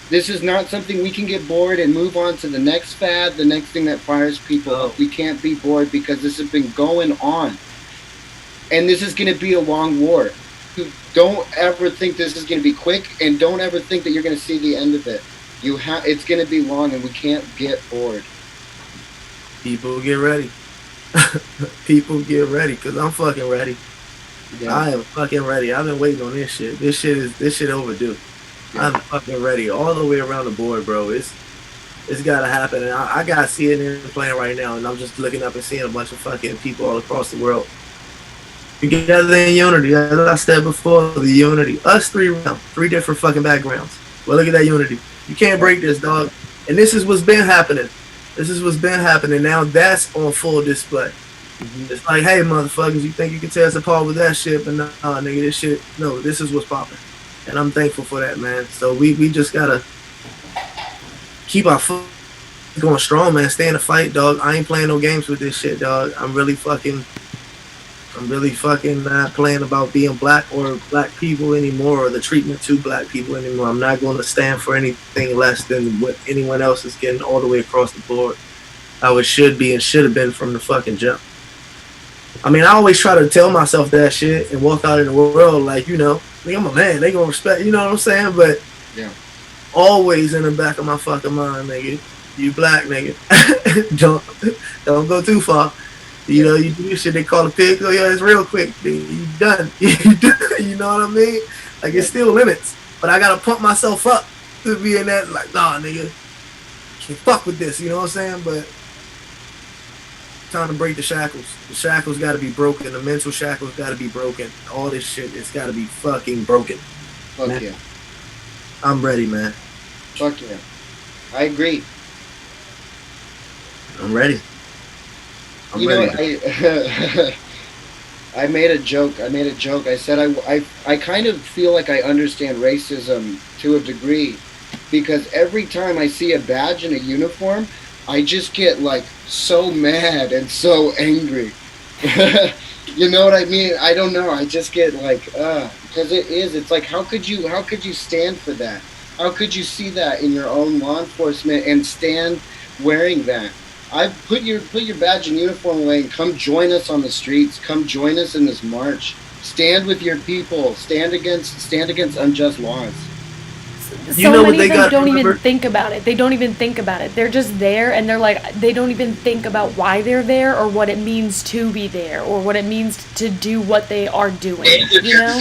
This is not something we can get bored and move on to the next fad, the next thing that fires people up. We can't be bored because this has been going on, and this is going to be a long war. Don't ever think this is going to be quick, and don't ever think that you're going to see the end of it. It's going to be long, and we can't get bored. People get ready. People get ready, because I'm fucking ready. Yeah. I am fucking ready. I've been waiting on this shit. This shit overdue. Yeah. I'm fucking ready all the way around the board, bro. It's got to happen, and I got CNN playing right now, and I'm just looking up and seeing a bunch of fucking people all across the world. Together in unity, as I said before, the unity. Us three different fucking backgrounds. Well, look at that unity. You can't break this, dog. And this is what's been happening. Now that's on full display. Mm-hmm. It's like, hey, motherfuckers, you think you can tear us apart with that shit, but nah, nigga, this shit, no, this is what's popping. And I'm thankful for that, man. So we just gotta keep our foot going strong, man. Stay in the fight, dog. I ain't playing no games with this shit, dog. I'm really fucking not playing about being black or black people anymore, or the treatment to black people anymore. I'm not going to stand for anything less than what anyone else is getting all the way across the board. How it should be and should have been from the fucking jump. I mean, I always try to tell myself that shit and walk out in the world like, you know, I'm a man. They gonna respect, you know what I'm saying? But yeah, always in the back of my fucking mind, nigga, you black, nigga. don't go too far. You know, you do this shit, they call a pig, oh yeah, it's real quick, nigga. You done. You know what I mean? Like, it's still limits. But I gotta pump myself up to be in that, like, nah, nigga, can't fuck with this, you know what I'm saying? But time to break the shackles. The shackles gotta be broken. The mental shackles gotta be broken. All this shit, it's gotta be fucking broken. Fuck man. Yeah. I'm ready, man. Fuck yeah. I agree. I'm ready. I'm ready. I made a joke. I said I kind of feel like I understand racism to a degree, because every time I see a badge and a uniform, I just get like so mad and so angry. You know what I mean? I don't know. I just get like, because it's like, how could you stand for that? How could you see that in your own law enforcement and stand wearing that? I put your badge and uniform away and come join us on the streets. Come join us in this march. Stand with your people. Stand against unjust laws. So many of them don't even think about it. They don't even think about it. They're just there, and they're like, they don't even think about why they're there or what it means to be there or what it means to do what they are doing. You know,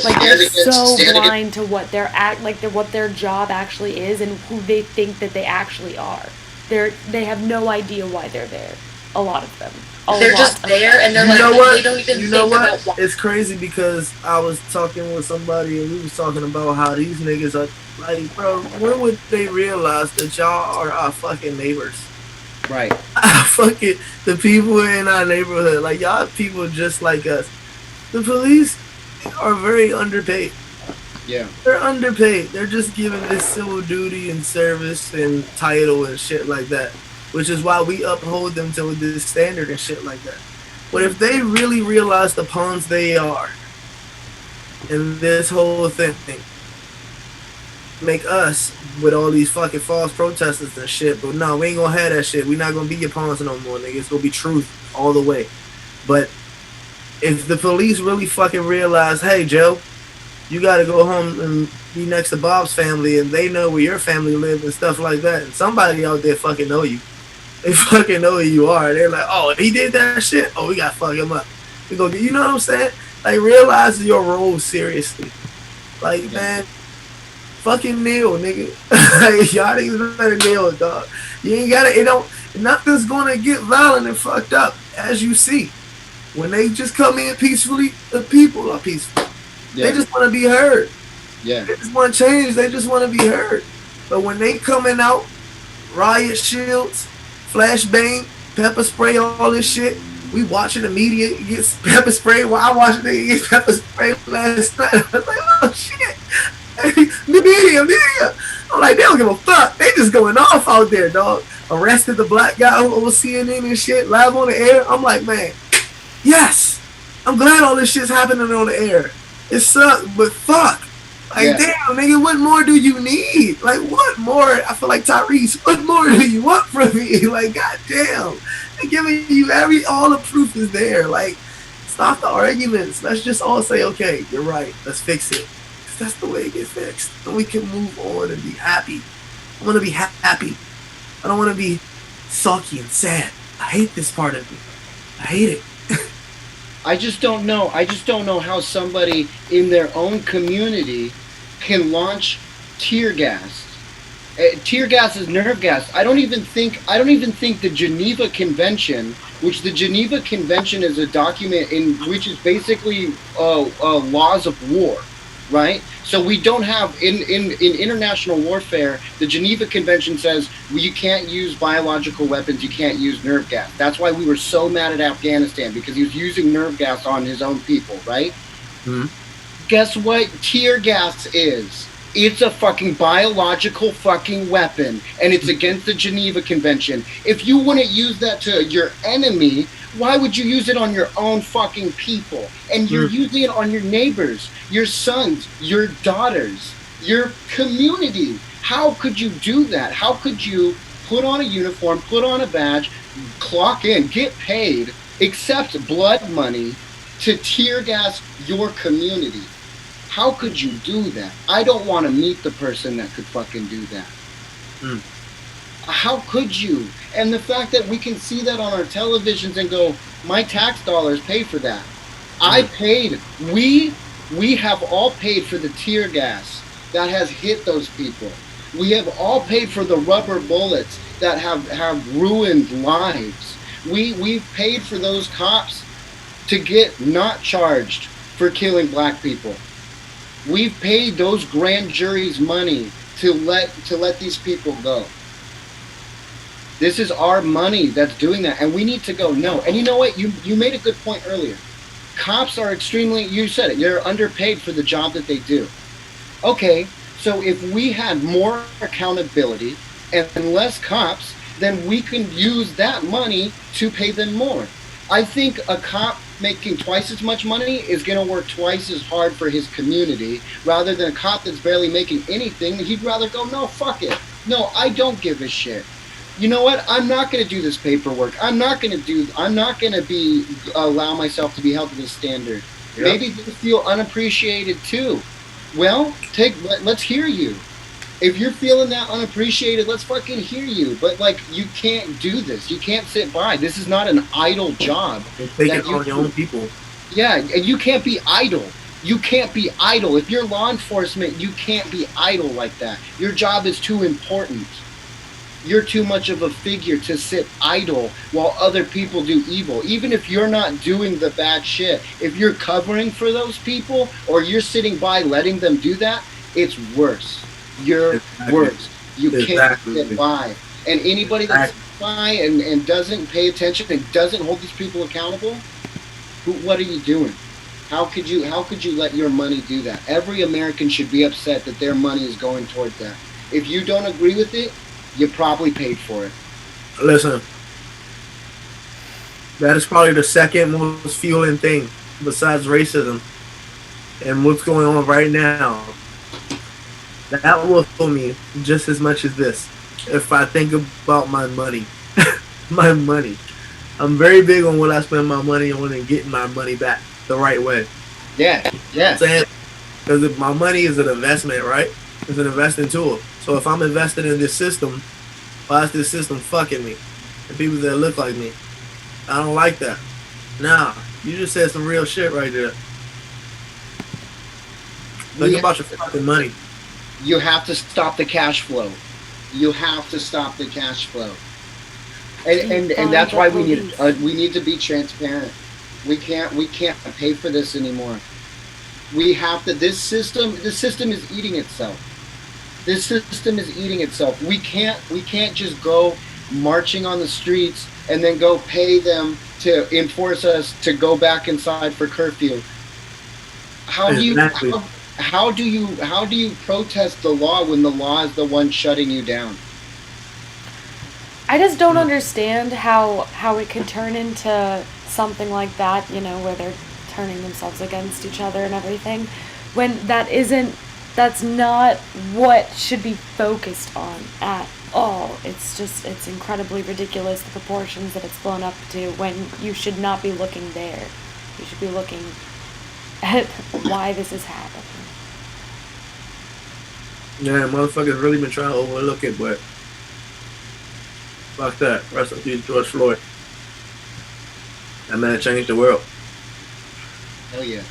like they're so blind to what what their job actually is and who they think that they actually are. They have no idea why they're there. A lot of them. They're just there, and they're like, they don't even think about why. It's crazy because I was talking with somebody and we was talking about how these niggas are like, bro, when would they realize that y'all are our fucking neighbors? Right. Fucking the people in our neighborhood, like y'all people just like us. The police are very underpaid. Yeah. They're underpaid. They're just given this civil duty and service and title and shit like that, which is why we uphold them to this standard and shit like that. But if they really realize the pawns they are in this whole thing, make us with all these fucking false protesters and shit, but no, we ain't gonna have that shit. We not gonna be your pawns no more, nigga. It's gonna be truth all the way. But if the police really fucking realize, hey, Joe, you gotta go home and be next to Bob's family, and they know where your family live and stuff like that, and somebody out there fucking know you. They fucking know who you are. They're like, oh, he did that shit? Oh, we gotta fuck him up. We go, you know what I'm saying? Like, realize your role seriously. Like, man, fucking kneel, nigga. Like, y'all niggas better kneel, dog. You ain't gotta, nothing's gonna get violent and fucked up, as you see. When they just come in peacefully, the people are peaceful. Yeah. They just want to be heard. Yeah. They just want to change. They just want to be heard. But when they coming out, riot shields, flashbang, pepper spray, all this shit, we watching the media get pepper spray. While I watching they get pepper spray last night. I was like, oh shit. Hey, media. I'm like, they don't give a fuck. They just going off out there, dog. Arrested the black guy over CNN and shit, live on the air. I'm like, man, yes. I'm glad all this shit's happening on the air. It sucks, but fuck. Like, damn, nigga, what more do you need? Like, what more? I feel like Tyrese. What more do you want from me? Like, goddamn. They're giving you all the proof is there. Like, stop the arguments. Let's just all say, okay, you're right. Let's fix it. Because that's the way it gets fixed. Then we can move on and be happy. I want to be happy. I don't want to be sulky and sad. I hate this part of me. I hate it. I just don't know how somebody in their own community can launch tear gas. Tear gas is nerve gas. I don't even think the Geneva Convention, which the Geneva Convention is a document in which is basically laws of war, right? So we don't have in international warfare, the Geneva Convention says you can't use biological weapons, you can't use nerve gas. That's why we were so mad at Afghanistan, because he was using nerve gas on his own people, right? Mm-hmm. Guess what tear gas is? It's a fucking biological fucking weapon, and it's against the Geneva Convention. If you wouldn't use that to your enemy, why would you use it on your own fucking people? And you're using it on your neighbors, your sons, your daughters, your community. How could you do that? How could you put on a uniform, put on a badge, clock in, get paid, accept blood money to tear gas your community? How could you do that? I don't want to meet the person that could fucking do that. How could you? And the fact that we can see that on our televisions and go, my tax dollars pay for that. I paid. We have all paid for the tear gas that has hit those people. We have all paid for the rubber bullets that have ruined lives. We've paid for those cops to get not charged for killing black people. We've paid those grand juries money to let these people go. This is our money that's doing that, and we need to go, no. And you know what? You made a good point earlier. Cops are extremely, you said it, they're underpaid for the job that they do. Okay, so if we had more accountability and less cops, then we can use that money to pay them more. I think a cop making twice as much money is going to work twice as hard for his community, rather than a cop that's barely making anything. He'd rather go, no, fuck it. No, I don't give a shit. You know what? I'm not going to do this paperwork. I'm not going to allow myself to be held to this standard. Yep. Maybe they feel unappreciated too. Well, let's hear you. If you're feeling that unappreciated, let's fucking hear you. But like, you can't do this. You can't sit by. This is not an idle job. Take it on your own people. Yeah, and you can't be idle. You can't be idle. If you're law enforcement, you can't be idle like that. Your job is too important. You're too much of a figure to sit idle while other people do evil. Even if you're not doing the bad shit, if you're covering for those people or you're sitting by letting them do that, it's worse. You're worse. You can't sit by. And anybody that sits by and doesn't pay attention and doesn't hold these people accountable, what are you doing? How could you let your money do that? Every American should be upset that their money is going towards that. If you don't agree with it, you probably paid for it. Listen, that is probably the second most fueling thing besides racism and what's going on right now. That will fuel me just as much as this. If I think about my money, my money, I'm very big on what I spend my money on and getting my money back the right way. Yeah, yeah. Because my money is an investment, right? It's an investing tool. So if I'm invested in this system, why is this system fucking me? And people that look like me. I don't like that. Nah, you just said some real shit right there. Think about your fucking money. You have to stop the cash flow. You have to stop the cash flow. And that's why we need to be transparent. We can't pay for this anymore. We have to. This system is eating itself. This system is eating itself. We can't just go marching on the streets and then go pay them to enforce us to go back inside for curfew. How do you protest the law when the law is the one shutting you down? I just don't understand how it could turn into something like that, you know, where they're turning themselves against each other and everything, when that's not what should be focused on at all. It's incredibly ridiculous, the proportions that it's blown up to, when you should not be looking there. You should be looking at why this is happening. Yeah, motherfuckers really been trying to overlook it, but fuck that. Rest in peace, George Floyd. That man changed the world. Hell yeah.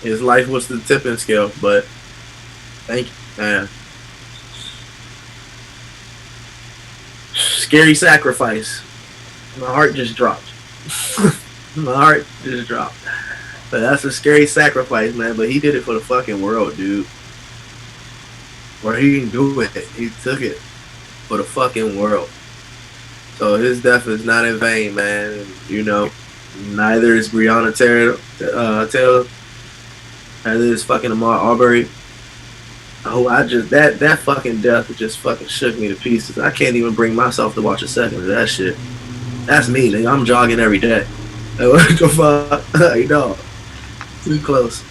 His life was the tipping scale, but thank you, man. Scary sacrifice. My heart just dropped. My heart just dropped. But that's a scary sacrifice, man. But he did it for the fucking world, dude. Or he didn't do it. He took it for the fucking world. So his death is not in vain, man. You know, neither is Breanna Taylor. Neither is fucking Ahmaud Arbery. Oh, I just that fucking death just fucking shook me to pieces. I can't even bring myself to watch a second of that shit. That's me, nigga. I'm jogging every day. Like, what the fuck? Like, dog. Too close.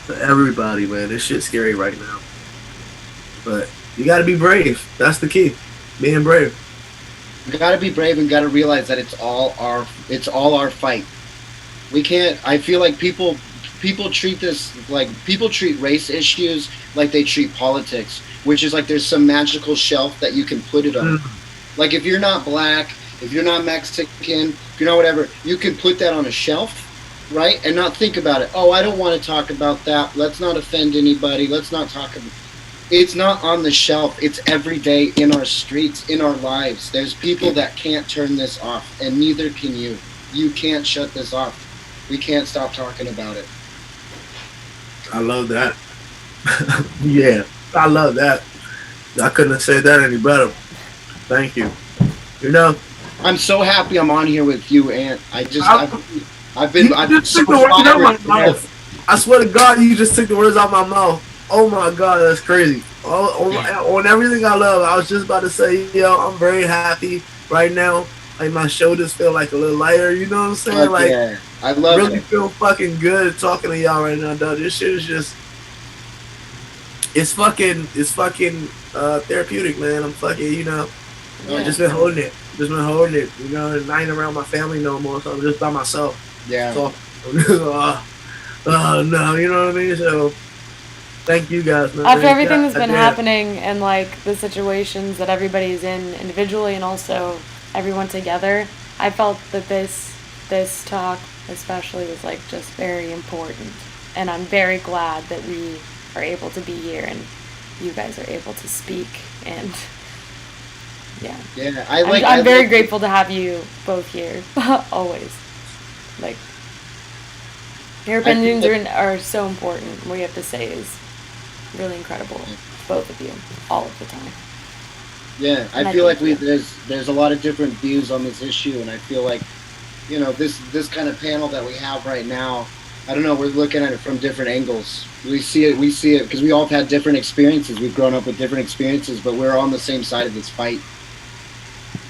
To everybody, man. This shit's scary right now. But you gotta be brave. That's the key. Being brave. You gotta be brave and gotta realize that it's all our fight. We can't. I feel like people treat this like people treat race issues like they treat politics, which is like there's some magical shelf that you can put it on. Like if you're not black, if you're not Mexican, if you're not whatever, you can put that on a shelf, right? And not think about it. Oh, I don't want to talk about that. Let's not offend anybody. Let's not talk about. It's not on the shelf. It's every day in our streets, in our lives. There's people that can't turn this off, and neither can you. You can't shut this off. We can't stop talking about it. I love that. Yeah, I love that. I couldn't have said that any better. Thank you. You know, I'm so happy I'm on here with you, Ant. I've been took the words out my mouth. I swear to God, you just took the words out my mouth. Oh my God, that's crazy. On everything I love, I was just about to say, yo, I'm very happy right now. Like my shoulders feel like a little lighter. You know what I'm saying? Like, yeah, I love really it. Feel fucking good talking to y'all right now, dog. This shit is just, it's fucking therapeutic, man. I'm fucking, you know, I just been holding it. You know, and I ain't around my family no more, so I'm just by myself. Yeah. So, no, you know what I mean? So, thank you guys, man. After everything that's been happening and like the situations that everybody's in individually and also everyone together, I felt that this talk especially was like just very important, and I'm very glad that we are able to be here and you guys are able to speak. And yeah, I'm very grateful to have you both here. Always, like, your opinions are so important. What you have to say is really incredible, both of you, all of the time. Yeah, I feel like there's a lot of different views on this issue, and I feel like, you know, this kind of panel that we have right now, I don't know, we're looking at it from different angles. We see it because we all have had different experiences. We've grown up with different experiences, but we're on the same side of this fight.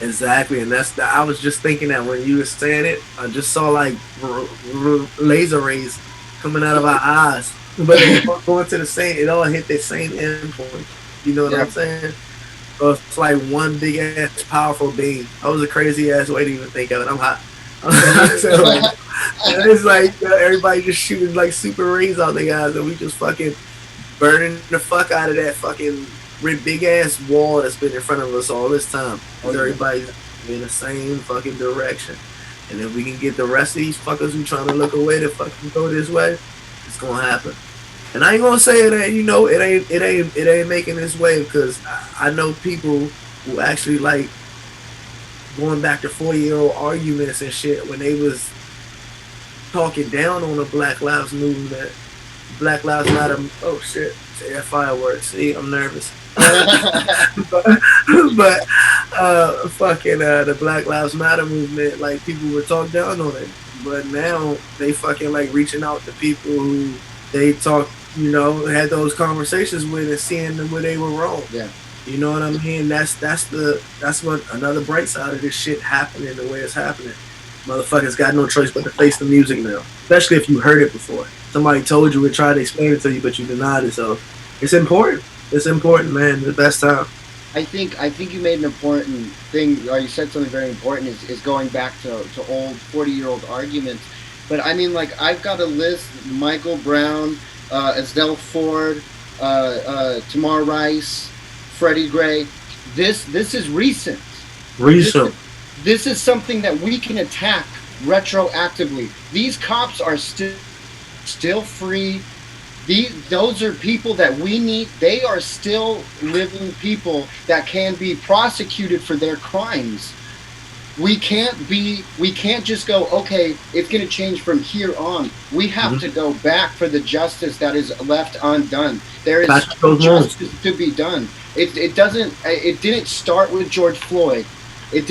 Exactly, and I was just thinking that when you were saying it, I just saw like laser rays coming out of our eyes, but it all going to the same. It all hit the same endpoint. You know what I'm saying? So it's like one big ass powerful beam. That was a crazy ass way to even think of it. I'm hot. So, it's like everybody just shooting like super rays out the guys, and we just fucking burning the fuck out of that fucking big ass wall that's been in front of us all this time. Everybody's in the same fucking direction, and if we can get the rest of these fuckers who trying to look away to fucking go this way, it's gonna happen. And I ain't gonna say it ain't, you know, it ain't making its way, because I know people who actually like going back to 40-year-old arguments and shit when they was talking down on the Black Lives Movement, Black Lives Matter. Oh shit! Say that fireworks. See, I'm nervous. but the Black Lives Matter movement, like, people were talking down on it, but now they fucking like reaching out to people who they talk, you know, had those conversations with and seeing where they were wrong. Yeah. You know what I mean? That's what another bright side of this shit happening the way it's happening. Motherfuckers got no choice but to face the music now, especially if you heard it before. Somebody told you and tried to explain it to you, but you denied it. So it's important. It's important, man. The best time. I think you made an important thing, or you said something very important, is going back to old 40-year-old arguments. But I mean, like, I've got a list: Michael Brown, Estelle Ford, Tamar Rice, Freddie Gray. This is recent. This is something that we can attack retroactively. These cops are still free. Those are people that we need. They are still living people that can be prosecuted for their crimes. We can't just go, okay, it's going to change from here on. We have to go back for the justice that is left undone. There is justice to be done. It didn't start with George Floyd. We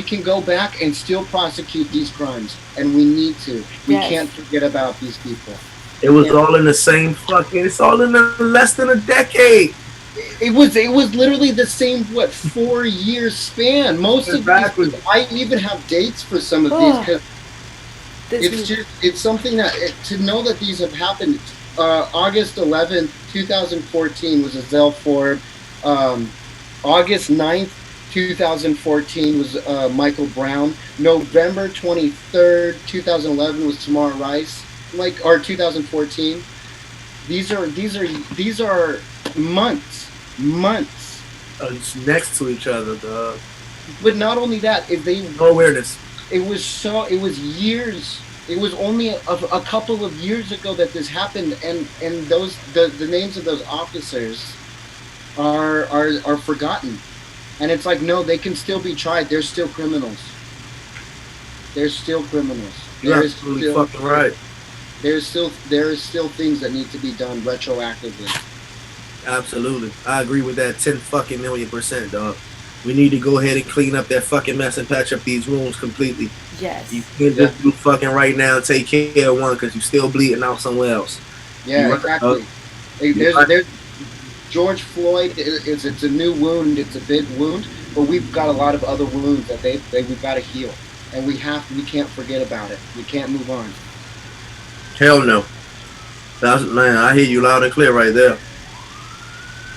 can go back and still prosecute these crimes, and we need to. We can't forget about these people. It was all in the same fucking. It's all in less than a decade. It was literally the same 4-year span. Most of these, I even have dates for some of these because it's something that to know that these have happened. August 11th, 2014 was Azell Ford. August 9th, 2014 was Michael Brown. November 23rd, 2011 was Tamar Rice. Or 2014. These are months. It's next to each other, dog. But not only that, no awareness. It was years. It was only a couple of years ago that this happened, and the names of those officers are forgotten. And it's like, no, they can still be tried. They're still criminals. You're absolutely fucking right. There is still things that need to be done retroactively. Absolutely. I agree with that 10 fucking million%, dog. We need to go ahead and clean up that fucking mess and patch up these wounds completely. Yes. You can't just do fucking right now and take care of one because you're still bleeding out somewhere else. Yeah, exactly. There's George Floyd, it's a new wound, it's a big wound, but we've got a lot of other wounds that we've got to heal. And we can't forget about it. We can't move on. Hell no. Man, I hear you loud and clear right there.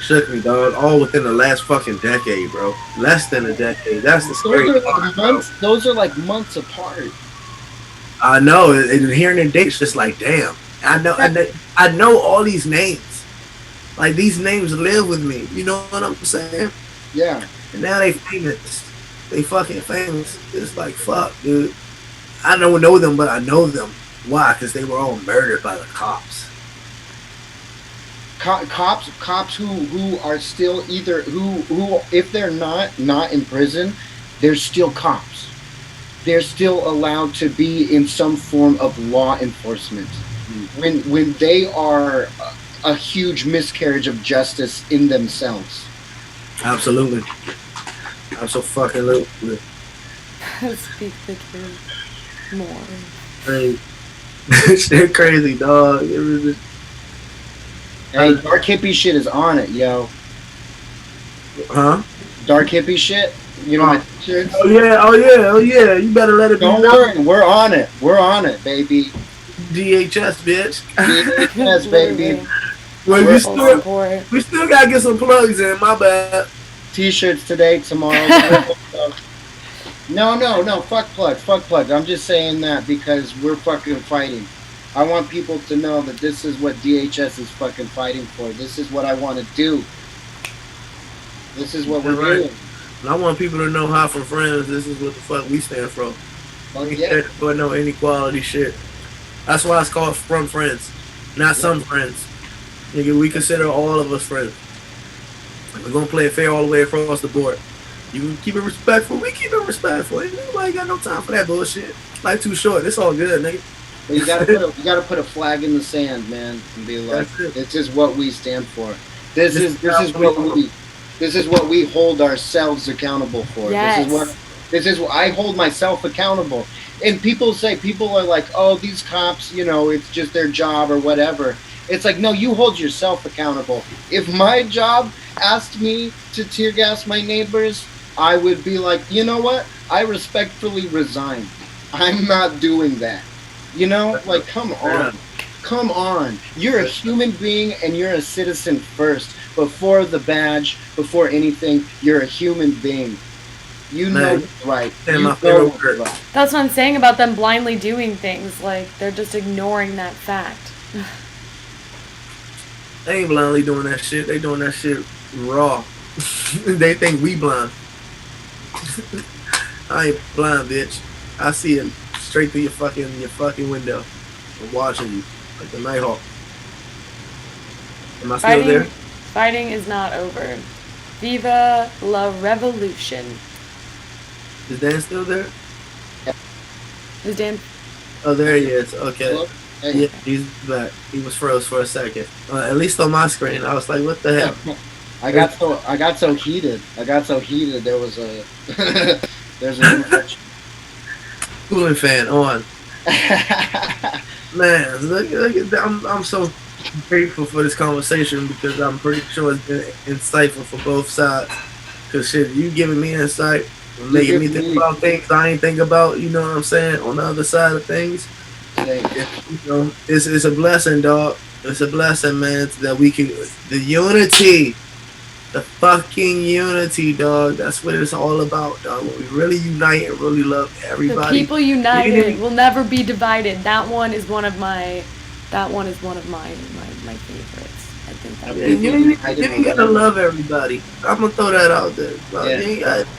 Shook me, dog. All within the last fucking decade, bro. Less than a decade. That's the scary part. Those are like months apart. I know. And hearing the dates, just like, damn. I know all these names. Like, these names live with me. You know what I'm saying? Yeah. And now they famous. They fucking famous. It's like, fuck, dude. I don't know them, but I know them. Why? Because they were all murdered by the cops. Cops who are still either who if they're not in prison, they're still cops. They're still allowed to be in some form of law enforcement. When they are a huge miscarriage of justice in themselves. Absolutely. I'm so fucking low. Speak the truth more. Hey. They're crazy, dog. It was just, hey, dark hippie shit is on it, yo. Huh? Dark hippie shit? You know my t-shirts? Oh yeah. You better let it Don't worry, we're on it, baby. DHS, bitch. DHS, baby. Well, we still gotta get some plugs in, my bad. T-shirts today, tomorrow. No, fuck plug. I'm just saying that because we're fucking fighting. I want people to know that this is what DHS is fucking fighting for. This is what I want to do. This is what we're doing. And I want people to know how from friends, this is what the fuck we stand for. We stand for no inequality shit. That's why it's called From Friends, not some friends. Nigga, we consider all of us friends. We're gonna play it fair all the way across the board. You keep it respectful, we keep it respectful. Ain't nobody got no time for that bullshit. Life too short. It's all good, nigga. But you gotta put a flag in the sand, man, and be like, this is what we stand for. This is what we hold ourselves accountable for. Yes. This is what I hold myself accountable. And people are like, oh, these cops, it's just their job or whatever. It's like, no, you hold yourself accountable. If my job asked me to tear gas my neighbors, I would be like, you know what? I respectfully resign. I'm not doing that. Like, come on. You're a human being and you're a citizen first. Before the badge, before anything, you're a human being. You know what's right. That's what I'm saying about them blindly doing things. Like, they're just ignoring that fact. They ain't blindly doing that shit. They doing that shit raw. They think we blind. I ain't blind, bitch. I see it straight through your fucking window. I'm watching you like the Nighthawk. Am I still there? Fighting is not over. Viva la revolution. Is Dan still there? Is Dan? Oh, there he is. Okay. Hello? Hey. Yeah, he's back. He was froze for a second. At least on my screen, I was like, "What the hell?" I got so heated. There was there's an infection. Cooling fan on. Man, look at that. I'm so grateful for this conversation because I'm pretty sure it's been insightful for both sides. Cause shit, you giving me insight, making me think about things I ain't think about. You know what I'm saying? On the other side of things, it's a blessing, dog. It's a blessing, man, that we can the unity, the fucking unity, dog. That's what it's all about, dog. When we really unite and really love everybody. The people united will never be divided. That one is one of my favorites. I think that you ain't gotta love everybody. I'm gonna throw that out there.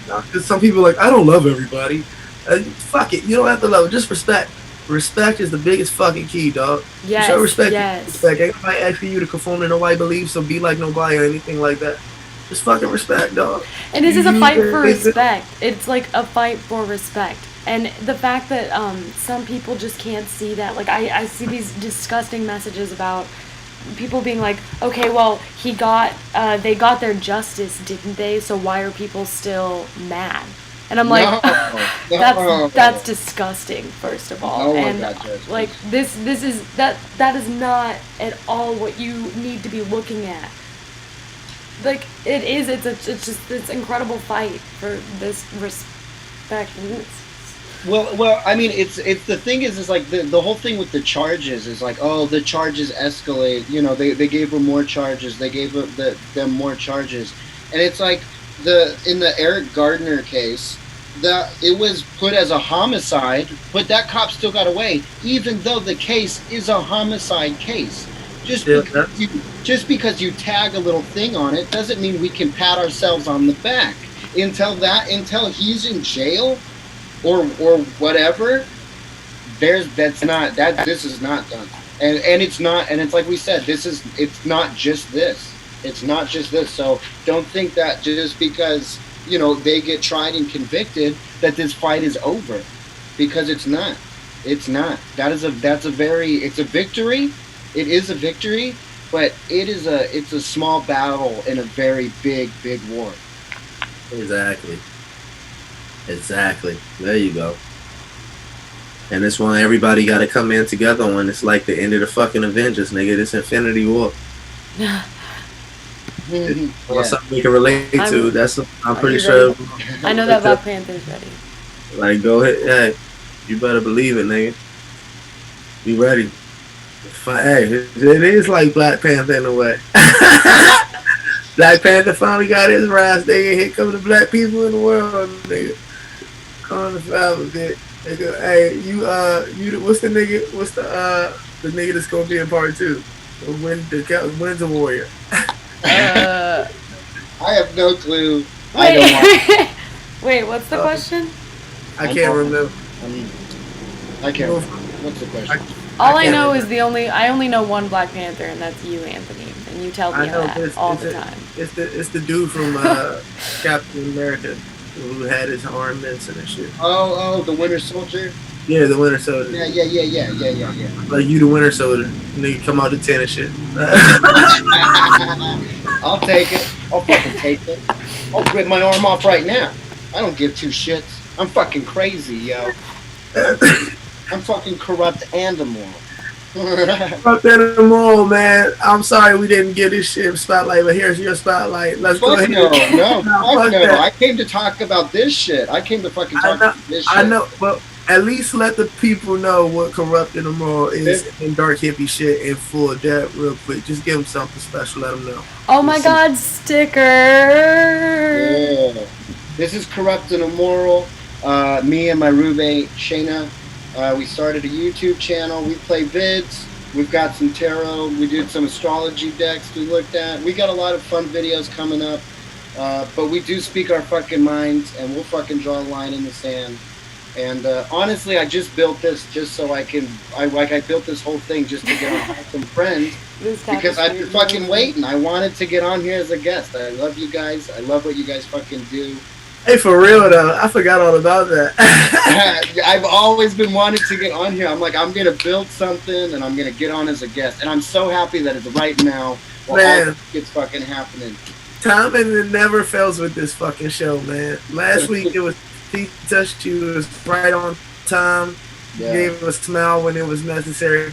Because some people are like, I don't love everybody. Fuck it. You don't have to love. Just respect. Respect is the biggest fucking key, dog. Yes. Show respect. Yes. Respect. Ain't nobody asking you to conform to nobody's beliefs, so be like nobody or anything like that. Just fucking respect, dog. And this is a fight for respect. It's like a fight for respect. And the fact that some people just can't see that. Like, I see these disgusting messages about people being like, okay, well, they got their justice, didn't they? So why are people still mad? And I'm like, that's disgusting, first of all. And like that is not at all what you need to be looking at. Like it's just this incredible fight for this respect. Well, I mean, it's the thing is like the whole thing with the charges is like, oh, the charges escalate. You know, they gave them more charges. They gave them more charges, and it's like in the Eric Gardner case, that it was put as a homicide, but that cop still got away, even though the case is a homicide case. Just because you tag a little thing on it doesn't mean we can pat ourselves on the back. Until he's in jail or whatever, this is not done. And it's not, and it's like we said, it's not just this. It's not just this. So don't think that just because, you know, they get tried and convicted that this fight is over, because it's not. It's not. It's a victory. It is a victory, but it's a small battle in a very big war. Exactly. There you go. And that's why everybody got to come in together when it's like the end of the fucking Avengers, nigga. This Infinity War. Something we can relate to. I'm pretty sure. I know that Black Panther's ready. Like, go ahead. Hey, you better believe it, nigga. Be ready. Hey, it is like Black Panther in a way. Black Panther finally got his rise, nigga. Here come the black people in the world, nigga. Calling the family, bitch. Nigga, hey, you what's the nigga? What's the nigga that's gonna be in part 2? When's the warrior? I have no clue. Wait, what's the question? I can't remember. I can't remember. What's the question? I know is I only know one Black Panther, and that's you, Anthony. And you tell me that all the time. It's the dude from Captain America who had his arm missing and shit. Oh, the Winter Soldier? Yeah, the Winter Soldier. Yeah. Like, you the Winter Soldier. Nigga come out the tent and shit. I'll take it. I'll fucking take it. I'll rip my arm off right now. I don't give two shits. I'm fucking crazy, yo. I'm fucking corrupt and immoral. Corrupt and immoral, man. I'm sorry we didn't get this shit spotlight, but here's your spotlight. Let's go ahead. No. I came to talk about this shit. I came to fucking talk about this shit. I know, but at least let the people know what corrupt and immoral is and dark hippie shit in full depth real quick. Just give them something special. Let them know. Oh my God, sticker! Yeah. This is Corrupt and Immoral. Me and my roommate, Shayna. We started a YouTube channel. We play vids. We've got some tarot. We did some astrology decks we looked at. We got a lot of fun videos coming up. But we do speak our fucking minds, and we'll fucking draw a line in the sand. And honestly, I just built this just so I built this whole thing just to get on with some friends. Because I've been fucking waiting. I wanted to get on here as a guest. I love you guys. I love what you guys fucking do. Hey, for real though, I forgot all about that. I've always been wanting to get on here. I'm like, I'm gonna build something and I'm gonna get on as a guest, and I'm so happy that it's right now while all this shit's fucking happening. Timing never fails with this fucking show, man. Last week it was Pete touched you, it was right on time. Yeah. Gave a smile when it was necessary.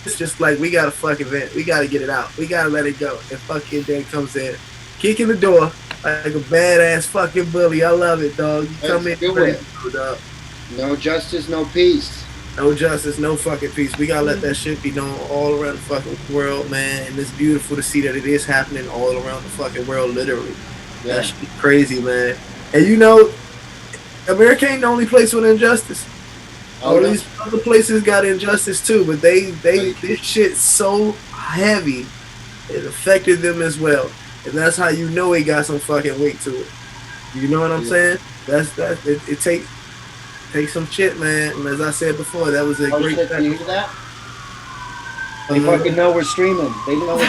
just like, we gotta fucking vent. We gotta get it out. We gotta let it go. And fucking Dan comes in, kicking the door like a badass fucking bully. I love it, dog. You come in, dog. No justice, no peace. No justice, no fucking peace. We gotta let that shit be known all around the fucking world, man. And it's beautiful to see that it is happening all around the fucking world, literally. Yeah. That shit crazy, man. And you know, America ain't the only place with injustice. All these other places got injustice too, but this shit's so heavy, it affected them as well. And that's how you know it got some fucking weight to it. You know what I'm saying? It takes some shit, man. And as I said before, that was a great thing. You hear that? They fucking know we're streaming. They know we're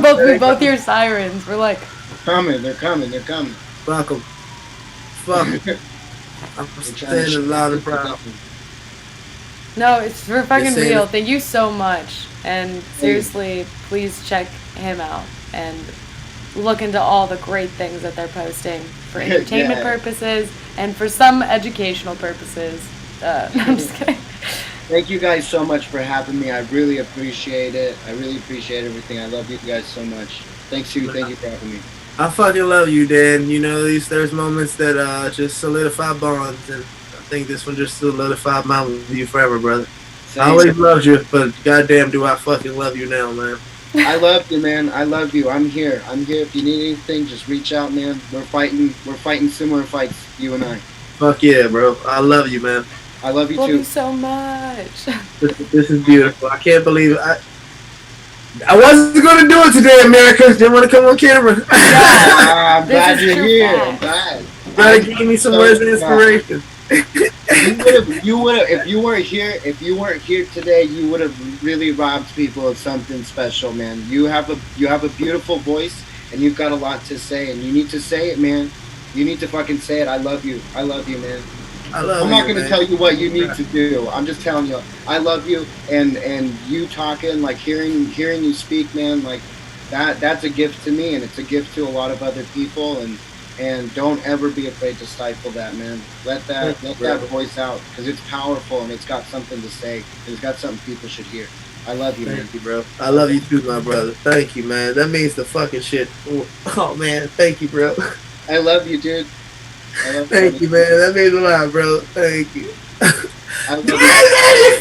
streaming. we both hear sirens. We're like, they're coming. Fuck them. I'm standing loud and proud. No, it's for fucking real. Thank you so much. And seriously, please check him out and look into all the great things that they're posting for entertainment purposes and for some educational purposes. I'm just kidding. Thank you guys so much for having me. I really appreciate it. I really appreciate everything. I love you guys so much. Thank you for having me. I fucking love you, Dan. You know, there's moments that just solidify bonds, and I think this one just solidified mine with you forever, brother. Same. I always loved you, but goddamn do I fucking love you now, man. I love you, man. I love you. I'm here. If you need anything, just reach out, man. We're fighting similar fights, you and I. Fuck yeah, bro. I love you, man. I love you too. Love you so much. This is beautiful. I can't believe it. I wasn't going to do it today, America. Didn't want to come on camera. I'm glad you're here. I'm glad. You gotta give me some words of inspiration. If you weren't here today, you would have really robbed people of something special, man. You have a beautiful voice, and you've got a lot to say, and you need to say it, man. You need to fucking say it. I love you, man. I'm not going to tell you what you need to do. I'm just telling you, I love you, and you talking, like hearing you speak, man, like that's a gift to me, and it's a gift to a lot of other people, and don't ever be afraid to stifle that, man. Let that voice out, because it's powerful, and it's got something to say, and it's got something people should hear. I love you, man. Thank you, bro. I love you too, my brother. Thank you, man. That means the fucking shit. Oh, man. Thank you, bro. I love you, dude. Thank you, man. That means a lot, bro. Thank you. I love you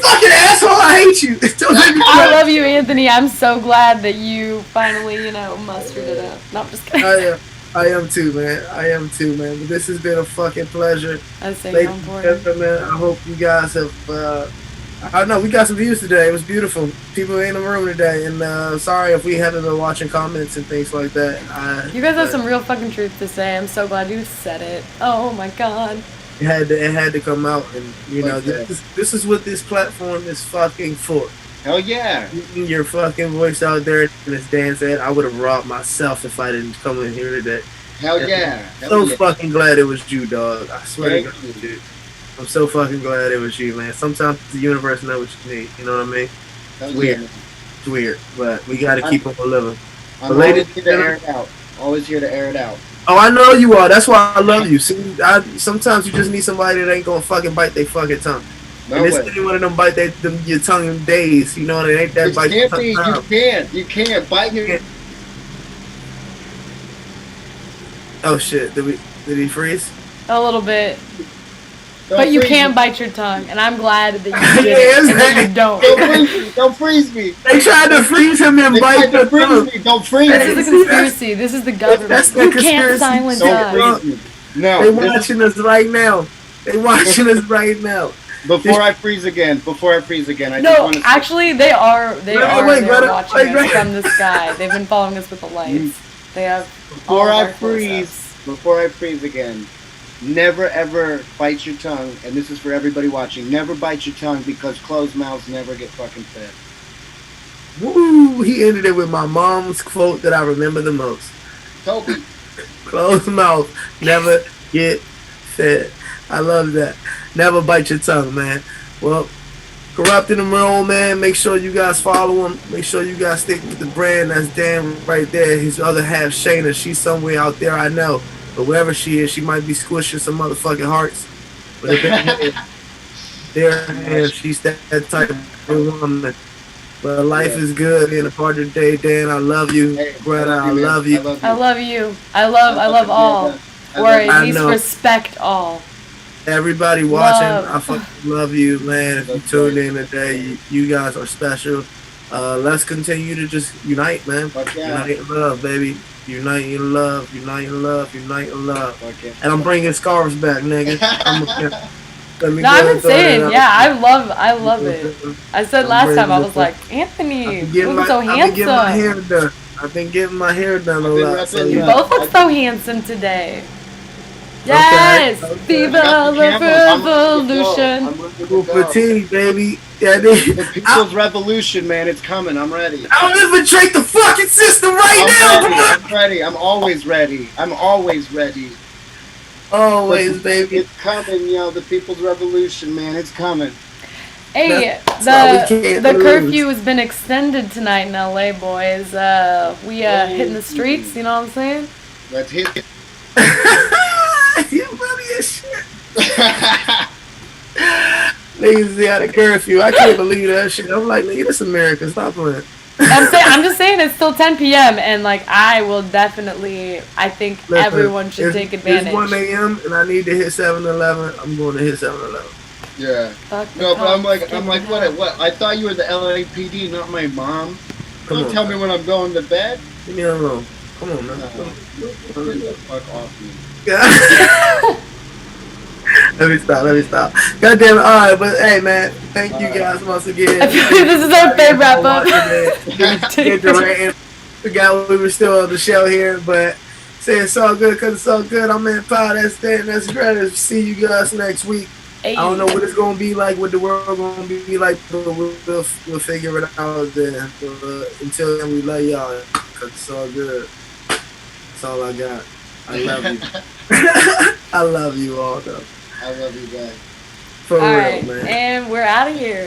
fucking asshole. I hate you. I love you, Anthony. I'm so glad that you finally, mustered it up. No, I'm just kidding. I am too, man. But this has been a fucking pleasure. I say how important. Man. I hope you guys have. I know we got some views today. It was beautiful. People in the room today, and sorry if we haven't been watching comments and things like that. You guys have some real fucking truth to say. I'm so glad you said it. Oh my god. It had to come out, and this is what this platform is fucking for. Hell yeah. Getting your fucking voice out there, and as Dan said, I would have robbed myself if I didn't come in here today. Hell yeah. Fucking glad it was you, dog. I swear to God, dude. I'm so fucking glad it was you, man. Sometimes the universe knows what you need. You know what I mean? It's weird. It's weird, but we got to keep on living. I'm always here to air it out. Always here to air it out. Oh, I know you are. That's why I love you. See, sometimes you just need somebody that ain't gonna fucking bite their fucking tongue. No, and this ain't one of them bite your tongue in days. You know, it ain't that bite your tongue. You can't bite your. Oh shit! Did he freeze? A little bit. But you can't bite your tongue, and I'm glad that you did it, and that you don't. Don't freeze me. They tried to freeze him and bite the tongue. Don't freeze me. This is a conspiracy. This is the government. That's the conspiracy. You can't silence us. No. They watching us right now. Before I freeze again, I no, actually, they are watching us brother. from the sky. They've been following us with the lights. They have. Before I freeze again. Never ever bite your tongue, and this is for everybody watching. Never bite your tongue, because closed mouths never get fucking fed. Woo! He ended it with my mom's quote that I remember the most. Toby. Closed mouth never get fed. I love that. Never bite your tongue, man. Well, Corrupt Immoral, man. Make sure you guys follow him. Make sure you guys stick with the brand. That's Dan right there. His other half, Shayna. She's somewhere out there, I know. But wherever she is, she might be squishing some motherfucking hearts. But if she's that type of woman. But life is good. Being a part of the day, Dan. I love you, brother. I love you. I love you. I love all. Or at least respect all. Everybody watching, I fucking love you, man. If you tuned in today, you guys are special. Let's continue to just unite, man. Unite in love, baby. Unite in love. Unite in love. Unite in love. And I'm bringing scarves back, nigga. No, I've been saying, yeah, I love it. I said last time, I was like, Anthony, you look so handsome. I've been getting my hair done a lot. So you both look so handsome today. Yes! Viva the revolution! Fatigue, baby. The people's revolution, man. It's coming. I'm ready. I'll infiltrate the fucking system now, bro. I'm ready. I'm always ready. I'm always ready. Always, baby. It's coming, the people's revolution, man. It's coming. Hey, the curfew has been extended tonight in LA, boys. We hitting the streets, you know what I'm saying? Let's hit it. You funny as shit. Niggas out of curfew. I can't believe that shit. I'm like, nigga, this America. Stop playing. I'm just saying it's still 10 p.m. and like I will definitely. I think everyone should take advantage. It's 1 a.m. and I need to hit 7-Eleven. I'm going to hit 7-Eleven. Yeah. No, but I'm like, what? I thought you were the LAPD, not my mom. Don't tell me when I'm going to bed. Leave me alone. Come on, man. Fuck off me. Let me stop. God damn it. Alright, but hey, man. Thank you guys once again. This is our third wrap up. Forgot we were still on the show here, but say it's all good because it's all good. I'm in power. That's Dan. That's Greta. See you guys next week. Hey. I don't know what it's going to be like, what the world going to be like, but we'll figure it out then. Until then, we love y'all because it's all good. That's all I got. I love you. I love you all, though. I love you guys. For all real, right, man. And we're out of here.